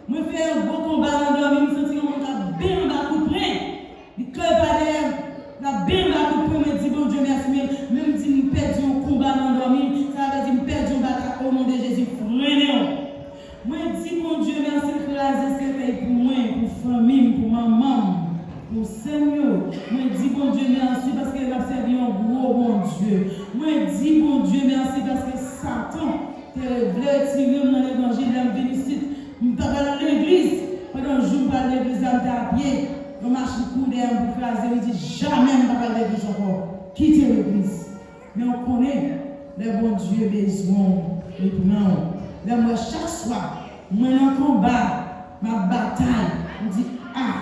Speaker 3: Moi, je fais un beau combat dans le dormir, je me sens qu'on a bien en bas coup près. Je ne pas derrière, on a bien en bas coup près, je me dis bon Dieu merci. Même si nous perdons un combat dans le dormir, ça veut dire que nous perdons un bataille au nom de Jésus. Moi, je dis bon Dieu merci pour la sécurité pour moi, pour la famille, pour maman, pour Seigneur. Moi, je dis bon Dieu merci parce qu'il a servi un gros bon Dieu. Moi, je dis bon Dieu merci parce que Satan voulait tirer dans l'évangile de la bénédiction. Je suis à l'église, pendant que je joue par l'église, je suis à pied, je marche le coup d'air pour craser, je dis jamais je ne vais pas à l'église encore. Quittez l'église. Mais on connaît les bons dieux besoin de prendre. Là, moi, chaque soir, moi, dans le combat, ma bataille, je dis ah,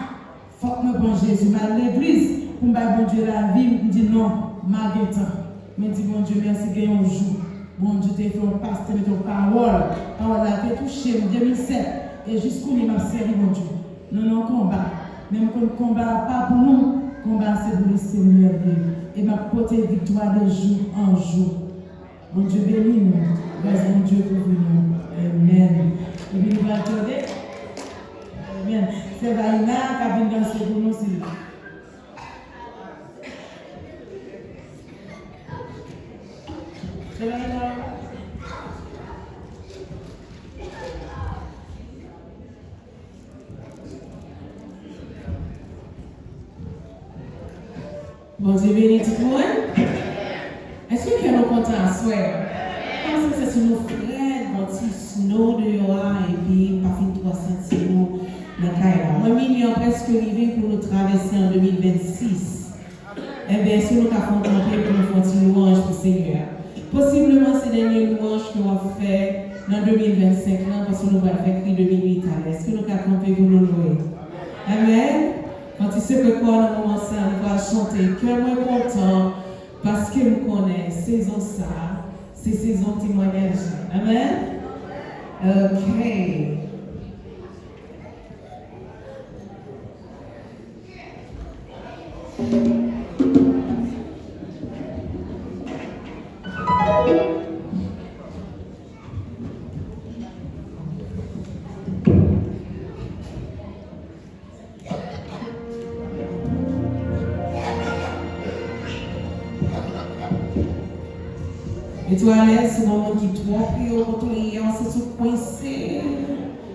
Speaker 3: faut que je bon Jésus, je vais à l'église, pour me bon Dieu la vie, je dis non, ma guettant. Mais je dis bon Dieu, merci que un jour. Bon Dieu, tu as fait un pasteur de ton parole. Parole a été touchée en 2007. Et jusqu'où il m'a servi, mon Dieu. Non, combat. Même quand le combat pas pour nous, combat c'est pour le Seigneur. Et m'a porté victoire de jour en jour. Mon Dieu bénis nous. Grâce mon Dieu pour nous. Amen. Et puis nous allons attendre. Amen. C'est Vaïna qui a venu danser pour nous. C'est Vaïna. Bon Dieu béni tout le monde. Est-ce que nous sommes contents à soi? Parce que c'est nos frères.
Speaker 6: snow dehors et puis pas fin 3 cm dans Kaira. Moi, million presque arrivé pour nous traverser en 2026. Eh bien, si nous avons contempler pour nous faire une louange pour le Seigneur. Possiblement, ces dernières louanges que nous avons fait dans 2025, là, parce que nous allons faire cri 2008 à l'est. Est-ce que nous avons campé pour nous louer? Amen. Quand il sait que quoi, dans le moment ça, nous allons chanter. Cœur moins content, parce que nous connaissons saison ça, c'est saison témoignage. Amen. Ok. Et toi, à l'aise, c'est le moment qui toi, puis au retour, c'est tout coincé.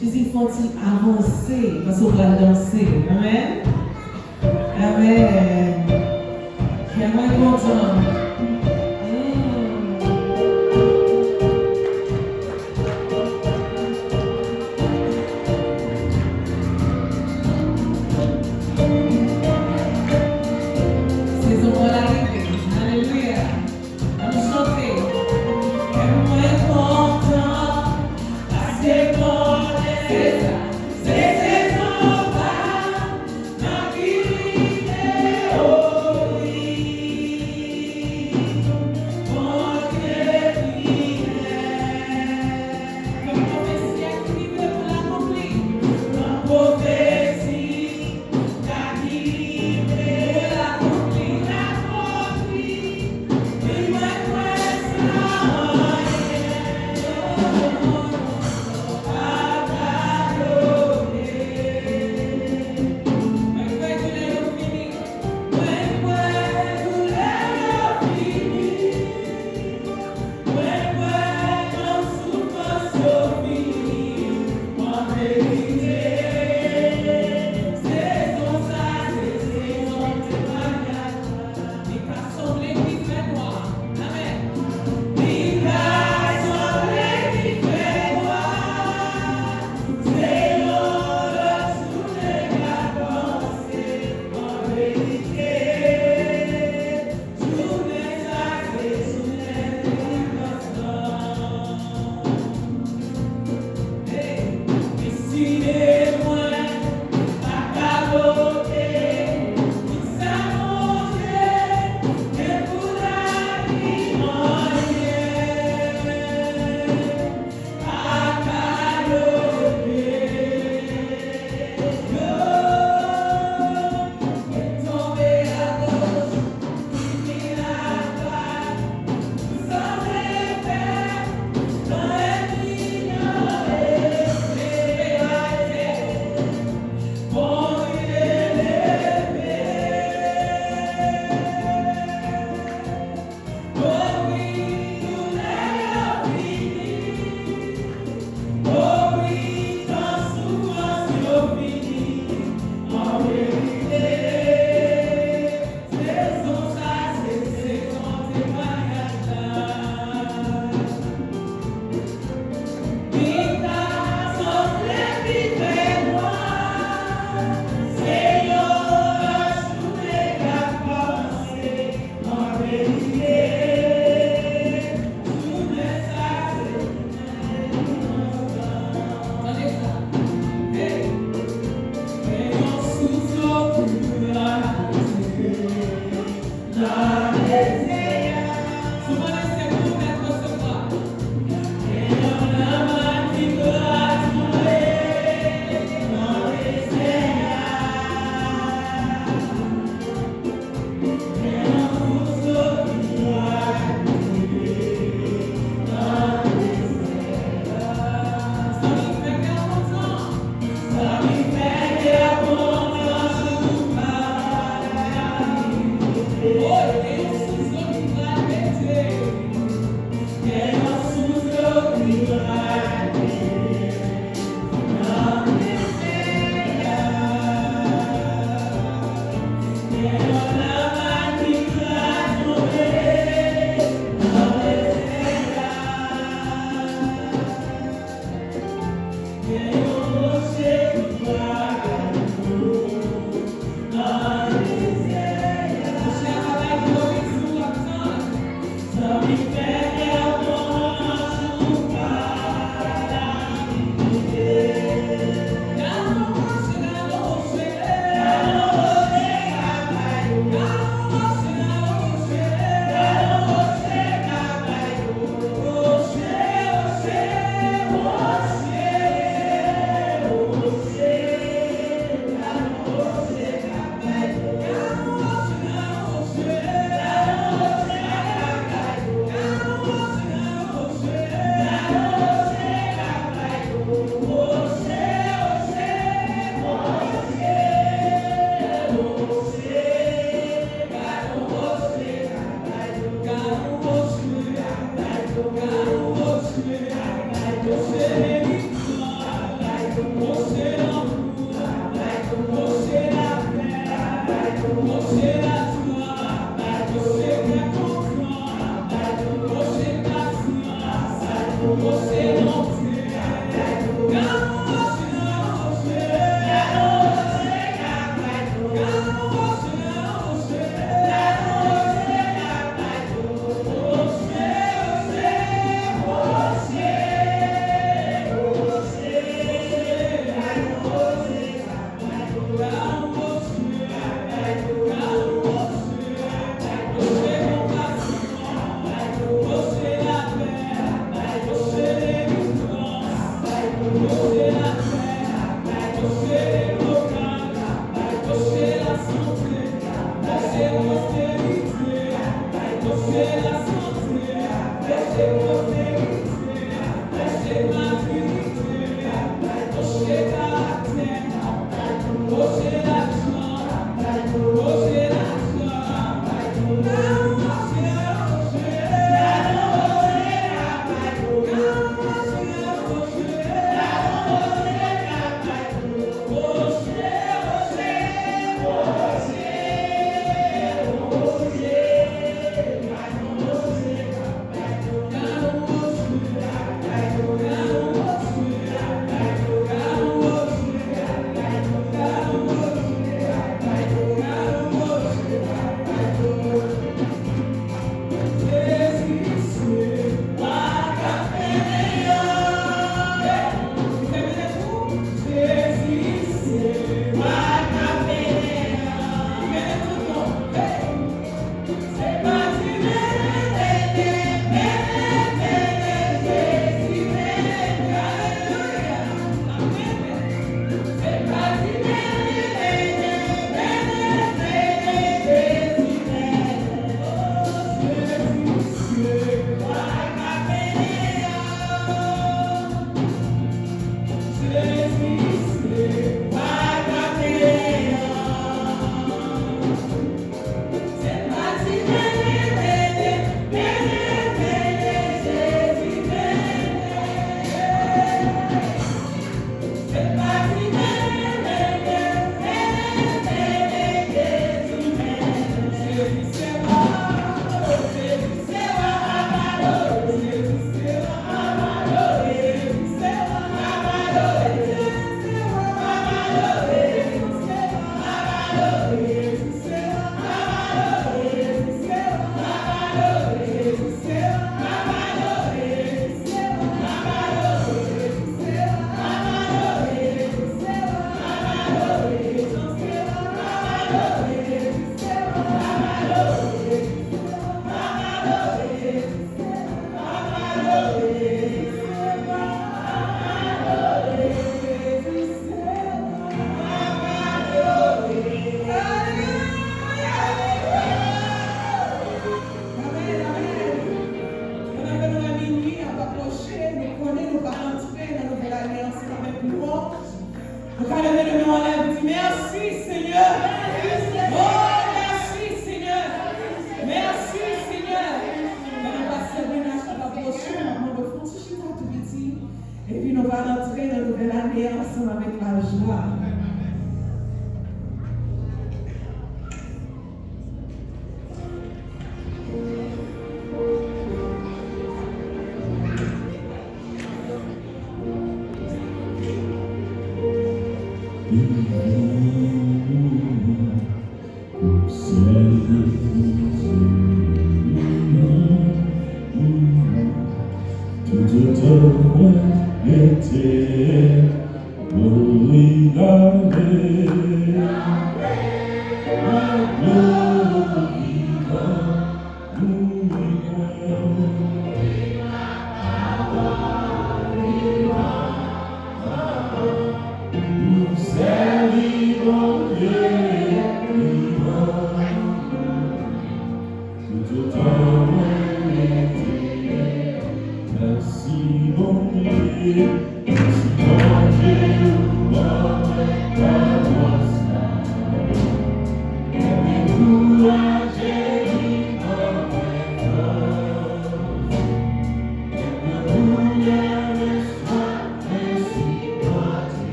Speaker 6: Jésus, faut-il avancer, parce qu'on va danser. Amen. Amen. Je suis moins content.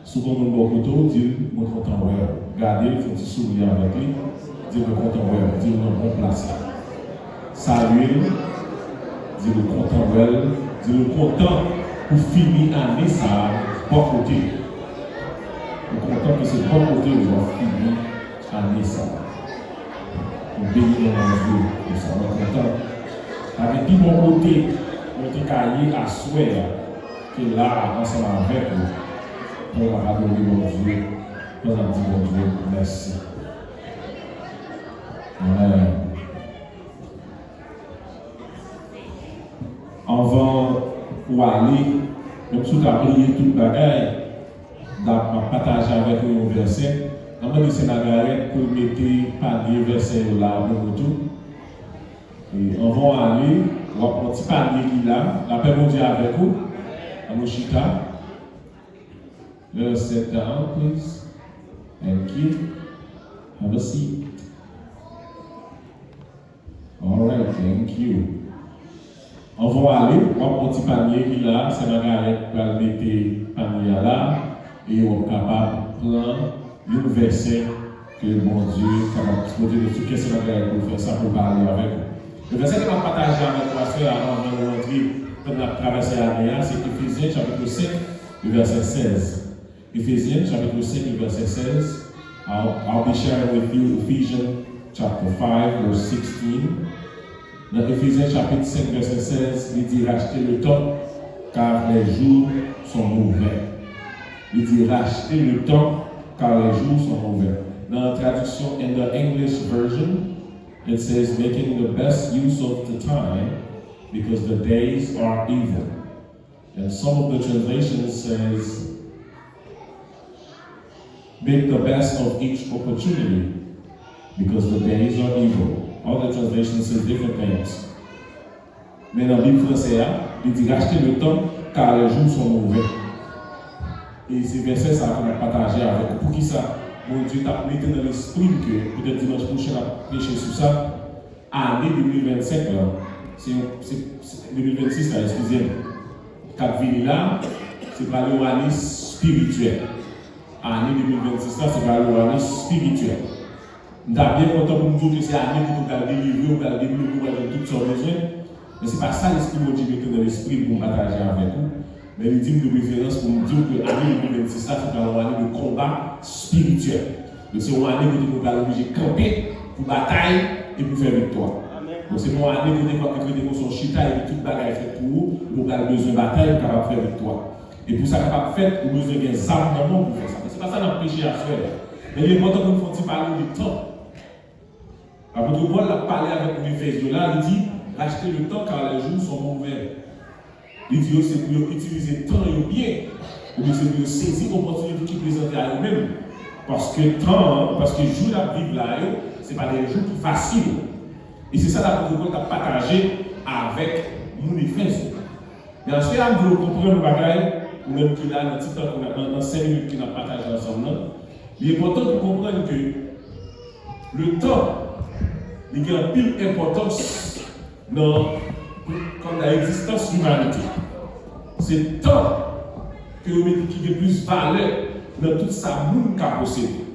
Speaker 8: Souvent, nous avons dit, nous sommes contents, regardez, il faut que tu souris avec lui, dis nous content, dis nous bon place. Salut, dis nous content, dis nous content pour finir l'année, ça, pas côté. Nous sommes contents que c'est pas côté, nous allons finir l'année, ça. Nous bénissons Dieu, nous sommes contents. Avec tout mon côté, nous sommes caillés à souhait, que là, ensemble avec nous. On va adorer mon Dieu, on va dire mon Dieu, merci. Amen. Avant pour aller, même si tu as prié toute la bagaille, d'apprendre partager avec vous un verset, on va laisser la galette pour mettre panier verset là pour nous tout. Et on va aller, on va prendre un petit panier qui là, la paix mon Dieu avec vous, à Moshika. Let's sit down, please. Thank you. Have a seat. All right, thank you. On va aller, on va prendre un petit panier qui là, c'est la galette pour mettre le panier là, et on est capable de prendre le verset que mon Dieu est capable de poser dessus. Qu'est-ce que c'est la galette pour faire ça, pour parler avec vous. Le verset que je vais partager avec vous, avant de rentrer, comme on a traversé l'année, c'est Éphésiens chapitre 5, le verset 16. Ephesians chapitre 5, verset 16. I'll be sharing with you Ephesians chapter 5, verse 16. Dans Ephésiens chapitre 5, verset 16, il dit rachetez le temps, car les jours sont mauvais. Il dit rachetez le temps, car les jours sont mauvais. Dans la traduction, in the English version, it says making the best use of the time, because the days are evil. And some of the translations says make the best of each opportunity, because the days are evil. Other translations say different things. Mais dans la Bible française, il dit racheter le temps car les jours sont mauvais. Et ces versets, ça va partagé avec vous. Pour qui ça? mon Dieu t'a mis dans l'esprit que peut-être dimanche prochain on va prêcher sur ça. Année 2025 là, c'est 2026 là, excusez-moi. Cap vini là, c'est pas l'année spirituelle. Année 2026 là, c'est pas l'année spirituelle. Nous sommes bien contents pour nous dire que c'est l'année pour nous délivrer, pour nous développer, pour nous toutes sortes de besoins. Mais ce n'est pas ça l'esprit de Dieu qui est dans l'esprit pour partager avec vous. Mais il dit de préférence pour nous dire que l'année 2026 là, c'est une année de combat spirituel. Donc c'est une année que nous sommes obligés de camper pour bataille et pour faire victoire. Donc c'est une année que nous sommes chita et toute bagaille faite pour vous, nous avons besoin de bataille pour capable faire victoire. Et pour ça capable faire, nous avons besoin des armes dans le monde pour faire ça. C'est pas ça notre péché à faire. Mais il est important que nous fassions parler du temps. L'apôtre Paul a parlé avec les Éphésiens là, il dit rachetez le temps car les jours sont mauvais. Il dit c'est pour utiliser le temps bien, ou bien c'est pour saisir l'opportunité qui présente à eux-mêmes. Parce que les jours à vivre là, ce n'est pas des jours faciles. Et c'est ça l'apôtre Paul a partagé avec mon Éphésiens. Mais ensuite, on veut comprendre le bagage, ou même qu'il a un petit temps qu'on a dans 5 minutes qu'on a partagé ensemble. Il est important de comprendre que le temps, il y a une pile d'importance dans l'existence de l'humanité. C'est le temps qui a plus de valeur dans toute sa monde qu'a possédé.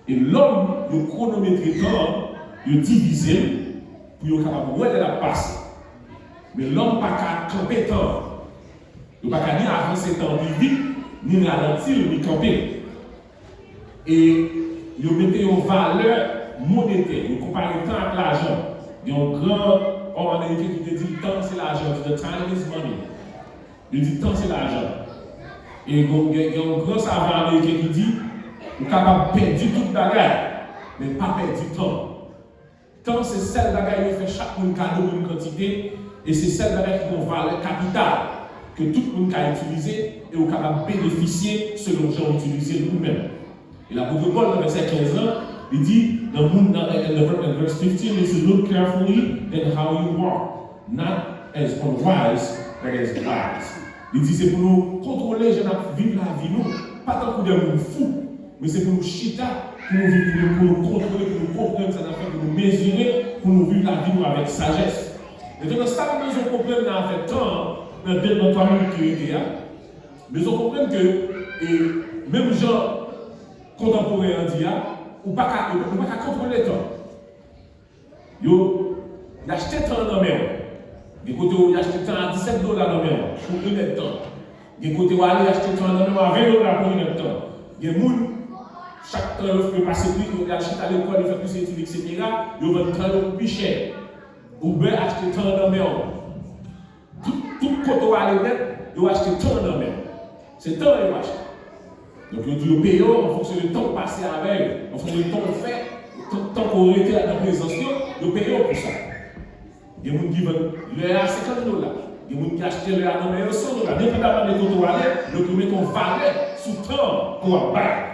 Speaker 8: Et l'homme, il chronomètre le temps, il divise pour être capable de la passer. Mais l'homme n'a pas camper temps. Il n'a pas ni avancer temps vite, ni ralentir, ni camper. Et il met en valeur monétaire. Il compare le temps avec l'argent. Il y a un grand homme américain qui te dit le temps c'est l'argent. The time is money. Il dit le temps c'est l'argent. Et il y a un grand savant américain qui dit on est capable de perdre toute bagarre, mais pas perdre du temps. Le temps c'est celle bagarre qui fait chaque monde cadeau une quantité. Et c'est celle bagarre qui a une valeur capitale que tout le monde a utilisé et on est capable de bénéficier selon les gens utilisé nous-mêmes. Et l'apôtre Paul, dans le verset 15 ans, il dit, dans verse 15, il dit, look carefully at how you walk, not as unwise, but as wise. Il dit, c'est pour nous contrôler, je n'ai vivre la vie, nous, pas tant pour des gens fous, mais c'est pour nous chita, pour nous vivre, pour nous contrôler, pour nous comprendre, ça fait pour nous mesurer, pour nous vivre la vie nous, avec sagesse. Et donc, ça, nous avons compris dans le temps, dans 3 minutes qui était là, nous avons compris que, même gens contemporains en dia, ou pas qu'à contrôler le temps. Yo, il achète le temps dans le même. Des côtés où il achète le temps à $17 dans le même, pour une heure de temps. Des côtés où il achète le temps dans le même à $20 pour une heure de temps. Des gens, chaque temps, il peut passer plus, il achète à l'école, il fait plus d'études, etc. Il vend le temps plus cher. Ou bien acheter le temps dans le même. Tout côté où il net, il achète le temps dans le même. C'est le temps qu'il achète. Donc, il dit au pays, en fonction du temps passé avec, en fonction du temps qu'on fait, le temps qu'on était dans la présence, le pays pour ça. Il y a des gens qui vendent le à $50. Il y a des gens qui achètent le à $100. Dépendamment de ton aller, donc ils mettent en valeur sous temps qu'on va battre.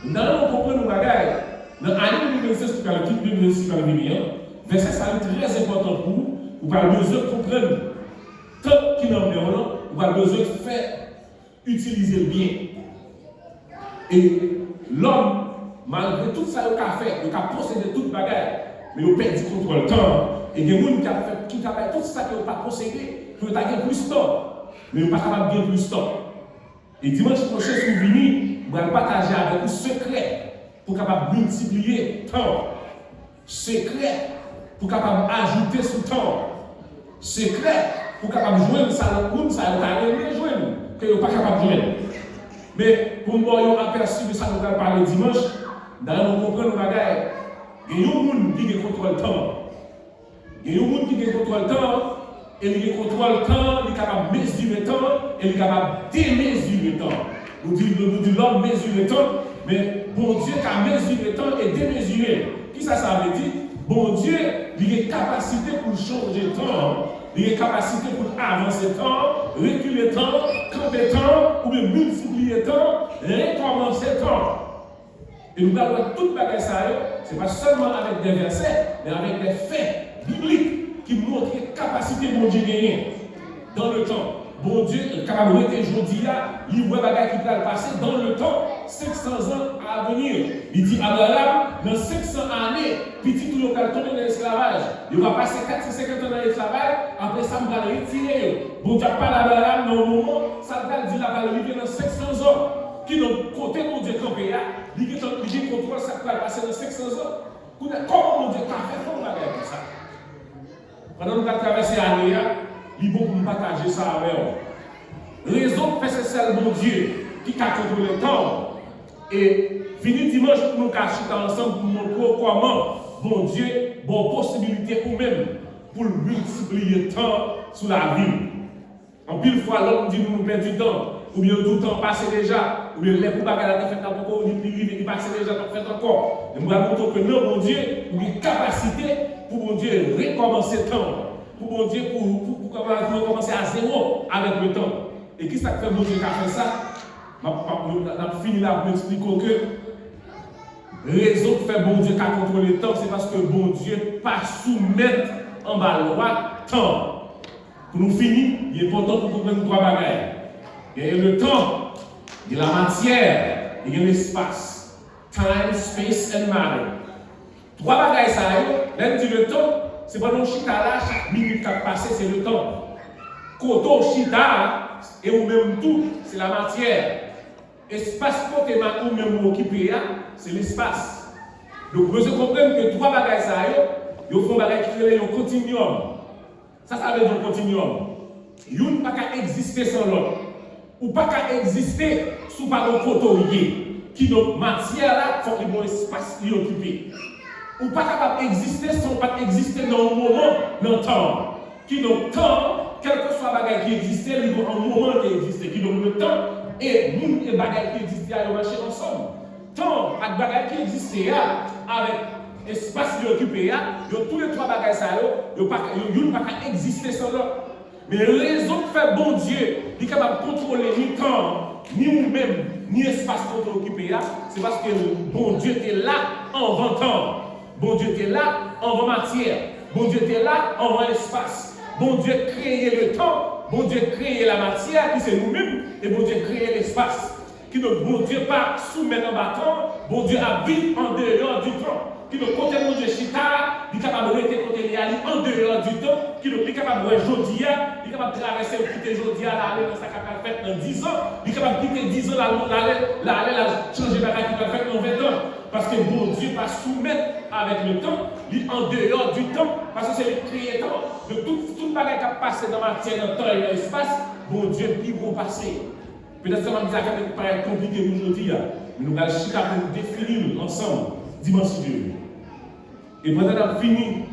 Speaker 8: Dans le comprendre nos bagages, dans l'année 2026 qui parle de 2026 par le verset ça est très important pour vous. Vous avez besoin de comprendre tant qu'il y a un vous avez besoin de faire utiliser le bien. Et l'homme, malgré tout ça qu'il a fait, il a possédé toute bagarre, mais il a perdu contrôle du temps. Et il y a des gens qui ont fait tout ça qu'il n'a pas possédé, pour gagner plus de temps, mais il n'a pas capable de gagner plus de temps. Et dimanche prochain, si vous venez, vous allez partager avec vous secret pour capable multiplier le temps. Secret pour capable ajouter ce temps. Secret pour capable joindre ça dans le ça va joindre que vous pas capable de joindre. Mais pour moi, on a aperçu de ça nous allons parler dimanche, dans nous comprendre nos bagages. Il y a des gens qui contrôlent le temps. Il y a des gens qui contrôlent le temps, et ils contrôlent le temps, ils sont capables de mesurer le temps, et ils sont capables de démesurer le temps. Nous disons l'homme mesure le temps, mais bon Dieu qui a mesuré le temps et démesuré. Qui ça veut dire? Bon Dieu, il a capacité pour changer le temps, il a capacité pour avancer le temps, reculer le temps, camper le temps, ou bien multiplier le temps, recommencer le temps. Et nous avons toute bagage ça, ce n'est pas seulement avec des versets, mais avec des faits bibliques qui montrent la capacité de mon Dieu gagner dans le temps. Bon Dieu est capable de rester aujourd'hui, il voit bagage qui va le passer dans le temps. 500 ans à venir. Il dit Abraham, dans 500 années, petit tout le va tomber dans l'esclavage. Il va passer 450 ans dans l'esclavage, après ça, il va le retirer. Bon, tu n'as pas d'Abraham dans le moment, ça va dire qu'il va arriver dans 500 ans. Qui donc côté mon Dieu campé là, il dit contrôle ça va passer dans 500 ans. Comment mon Dieu a fait pour faire ça? Pendant que nous avons traversé l'année, il est bon pour nous partager ça avec vous. Raison pour faire c'est bon Dieu qui a contrôlé le temps. Et fini dimanche pour nous cacher ensemble pour montrer comment bon Dieu a une possibilité pour même pour multiplier le temps sur la vie. En pile fois, l'homme dit nous perdons du temps. Ou bien tout le temps passé déjà, ou bien les coups de fait encore, il passe déjà, on fait encore. Et nous allons montrer que non, mon Dieu, il a une capacité pour mon Dieu recommencer le temps. Pour mon Dieu, pour recommencer à zéro avec le temps. Et qui ça fait mon Dieu qui a fait ça? On a fini là pour m'expliquer que la raison pour faire bon Dieu qui a contrôlé le temps, c'est parce que bon Dieu pas soumettre en bas le temps. Pour nous finir, il est important pour comprendre trois bagages. Il y a le temps, il y a la matière, il y a l'espace. Time, space and matter. Trois bagages ça même dit le temps, c'est pas le chita là, chaque minute qui a passé, c'est le temps. Koto chita, et ou même tout, c'est la matière. Espace côté ou même occupé, c'est l'espace. Donc vous comprenez que trois bagages ça ils font bagages qui créent un continuum. Ça veut dire un continuum. Une pas qu'à exister sans l'autre. Ou pas qu'à exister sous par un coteau qui donc matière là faut qu'il y ait un espace qui occupé. Ou pas capable d'exister sans pas exister dans un moment dans le temps. Qui donc temps, quel que soit le bagage qui existait, il y a un moment qui existait. Qui donc le temps et nous et bagage qui existait à marcher ensemble. Temps avec bagage qui existait avec espace qui occupé, tous les trois bagages ça yo pas qu'à exister sans l'autre. Mais la raison de faire bon Dieu, il est capable de contrôler ni temps, ni nous-mêmes, ni l'espace qu'on est occupé, c'est parce que bon Dieu était là en 20 temps. Bon Dieu était là en 20 matière. Bon Dieu était là en 20 espace. Bon Dieu créait le temps. Bon Dieu créait la matière, qui c'est nous-mêmes. Et bon Dieu créait l'espace. Qui donc bon Dieu pas soumettre en bâton. Bon Dieu habite en dehors du temps. Qui le côté mon Dieu chita, il est capable de rester côté de en dehors du temps, qui est capable de Jodia, il est capable de traverser ou quitter Jodia, aller dans sa capable faire dans 10 ans, il est capable de quitter 10 ans, l'aller changer la qui peut faire dans 20 ans. Parce que bon Dieu va soumettre avec le temps, il est en dehors du temps, parce que c'est le créateur de tout le bagage qui a passé dans la matière, dans le temps et dans l'espace, bon Dieu, puis vont passer. Peut-être que ça va me paraît compliqué aujourd'hui, mais nous allons chita pour nous définir ensemble, dimanche Dieu. Et pendant qu'on a fini,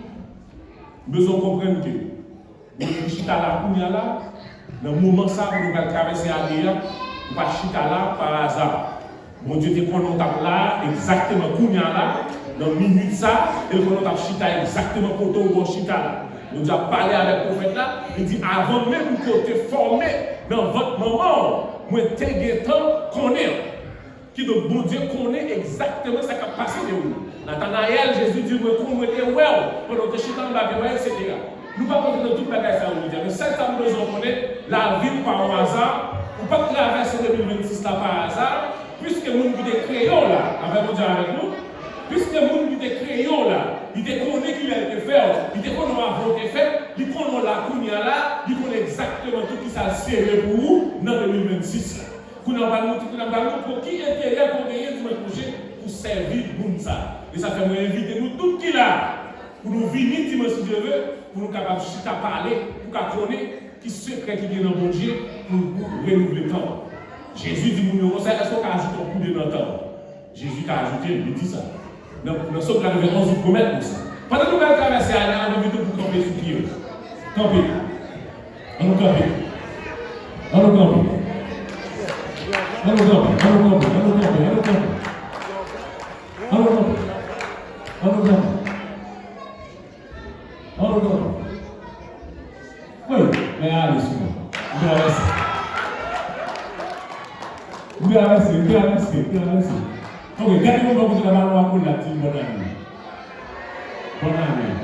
Speaker 8: nous devons comprendre que nous chita là, dans le moment ça, nous allons traverser la guerre, nous ne pas chita là par hasard. Mon Dieu te connaît là, exactement là, dans une minute ça, et nous connaît chita exactement pour ton chita là. Nous avons parlé avec le prophète là, il dit avant même que vous te formé dans votre moment, moi t'ai temps connaît. Qui donc bon Dieu connaît exactement ce qui a passé de vous. Nathanaël, Jésus dit, moi comment était well, pendant que je suis dans la vie, etc. Nous ne pouvons pas dans toute la bagage à vous dire, mais certains besoins connaître la vie par un hasard, ou pas traverser 2026 là par hasard, puisque le monde qui est créole là, avec vous dire avec nous, puisque le monde qui est créole là, il te connaît qu'il a été fait, il te connaît avant de faire, il connaît la counia là, il connaît exactement tout qui s'est serré pour vous dans 2026. Nous avons pour qui intérêt pour gagner du projet pour servir pour ça. Et ça fait inviter nous tous qui là pour nous venir dimanche si Dieu veut, pour nous capables de parler, pour connaître qui secret qui vient dans mon Dieu pour renouveler le temps. Jésus dit nous est-ce qu'on a ajouté un coup de notre temps? Jésus a ajouté, il dit ça. Nous sommes arrivés à 11 promesses pour ça. Pendant que nous allons traverser la mer, on va pour camper sur pied. Camper. On nous camper. On nous camper. Oui, mais allez, vous avez ok, gardez-moi pour que la main pour la team. Bonne année. Bonne année.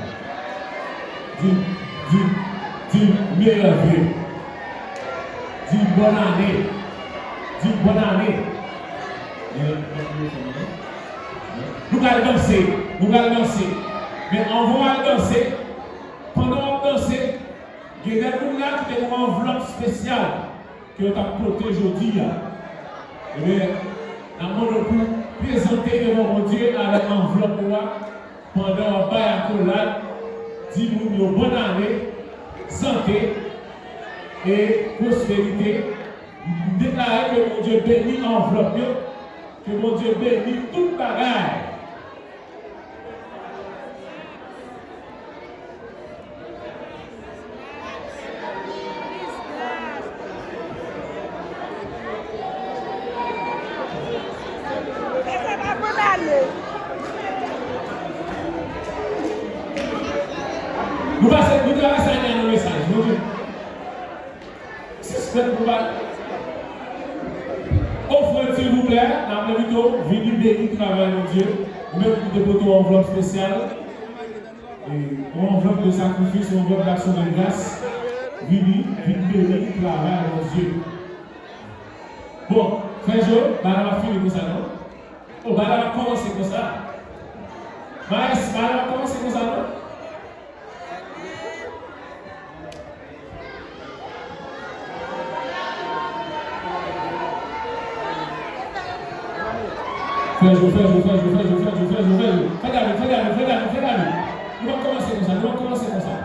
Speaker 8: Dis meilleure vie. Dis bonne année. Dis bonne année. Nous allons danser, nous allons danser. Mais on va danser. Pendant qu'on danse, il y a des gens qui ont une enveloppe spéciale que nous avons portée aujourd'hui. Eh bien, nous allons présenter devant mon Dieu avec l'enveloppe pendant un bail à collade. Dis-nous bonne année, santé et prospérité. Déclarer que mon Dieu bénit l'enveloppe, que mon Dieu bénit toute bagaille. Nous traversons un message. Si c'est pour offrez s'il vous plaît, dans la vidéo, venez bénir le travail de Dieu. Même pour des photos enveloppe spéciale. Une enveloppe de sacrifice, une enveloppe d'action de grâce. Venez bénir le travail de Dieu. Bon, frère Jo, on va finir comme ça, non? On va commencer comme ça. On va commencer comme ça, non? Fais Regardez. Nous allons commencer comme ça,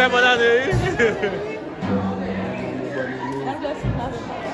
Speaker 2: très bonne année.
Speaker 5: God bless you.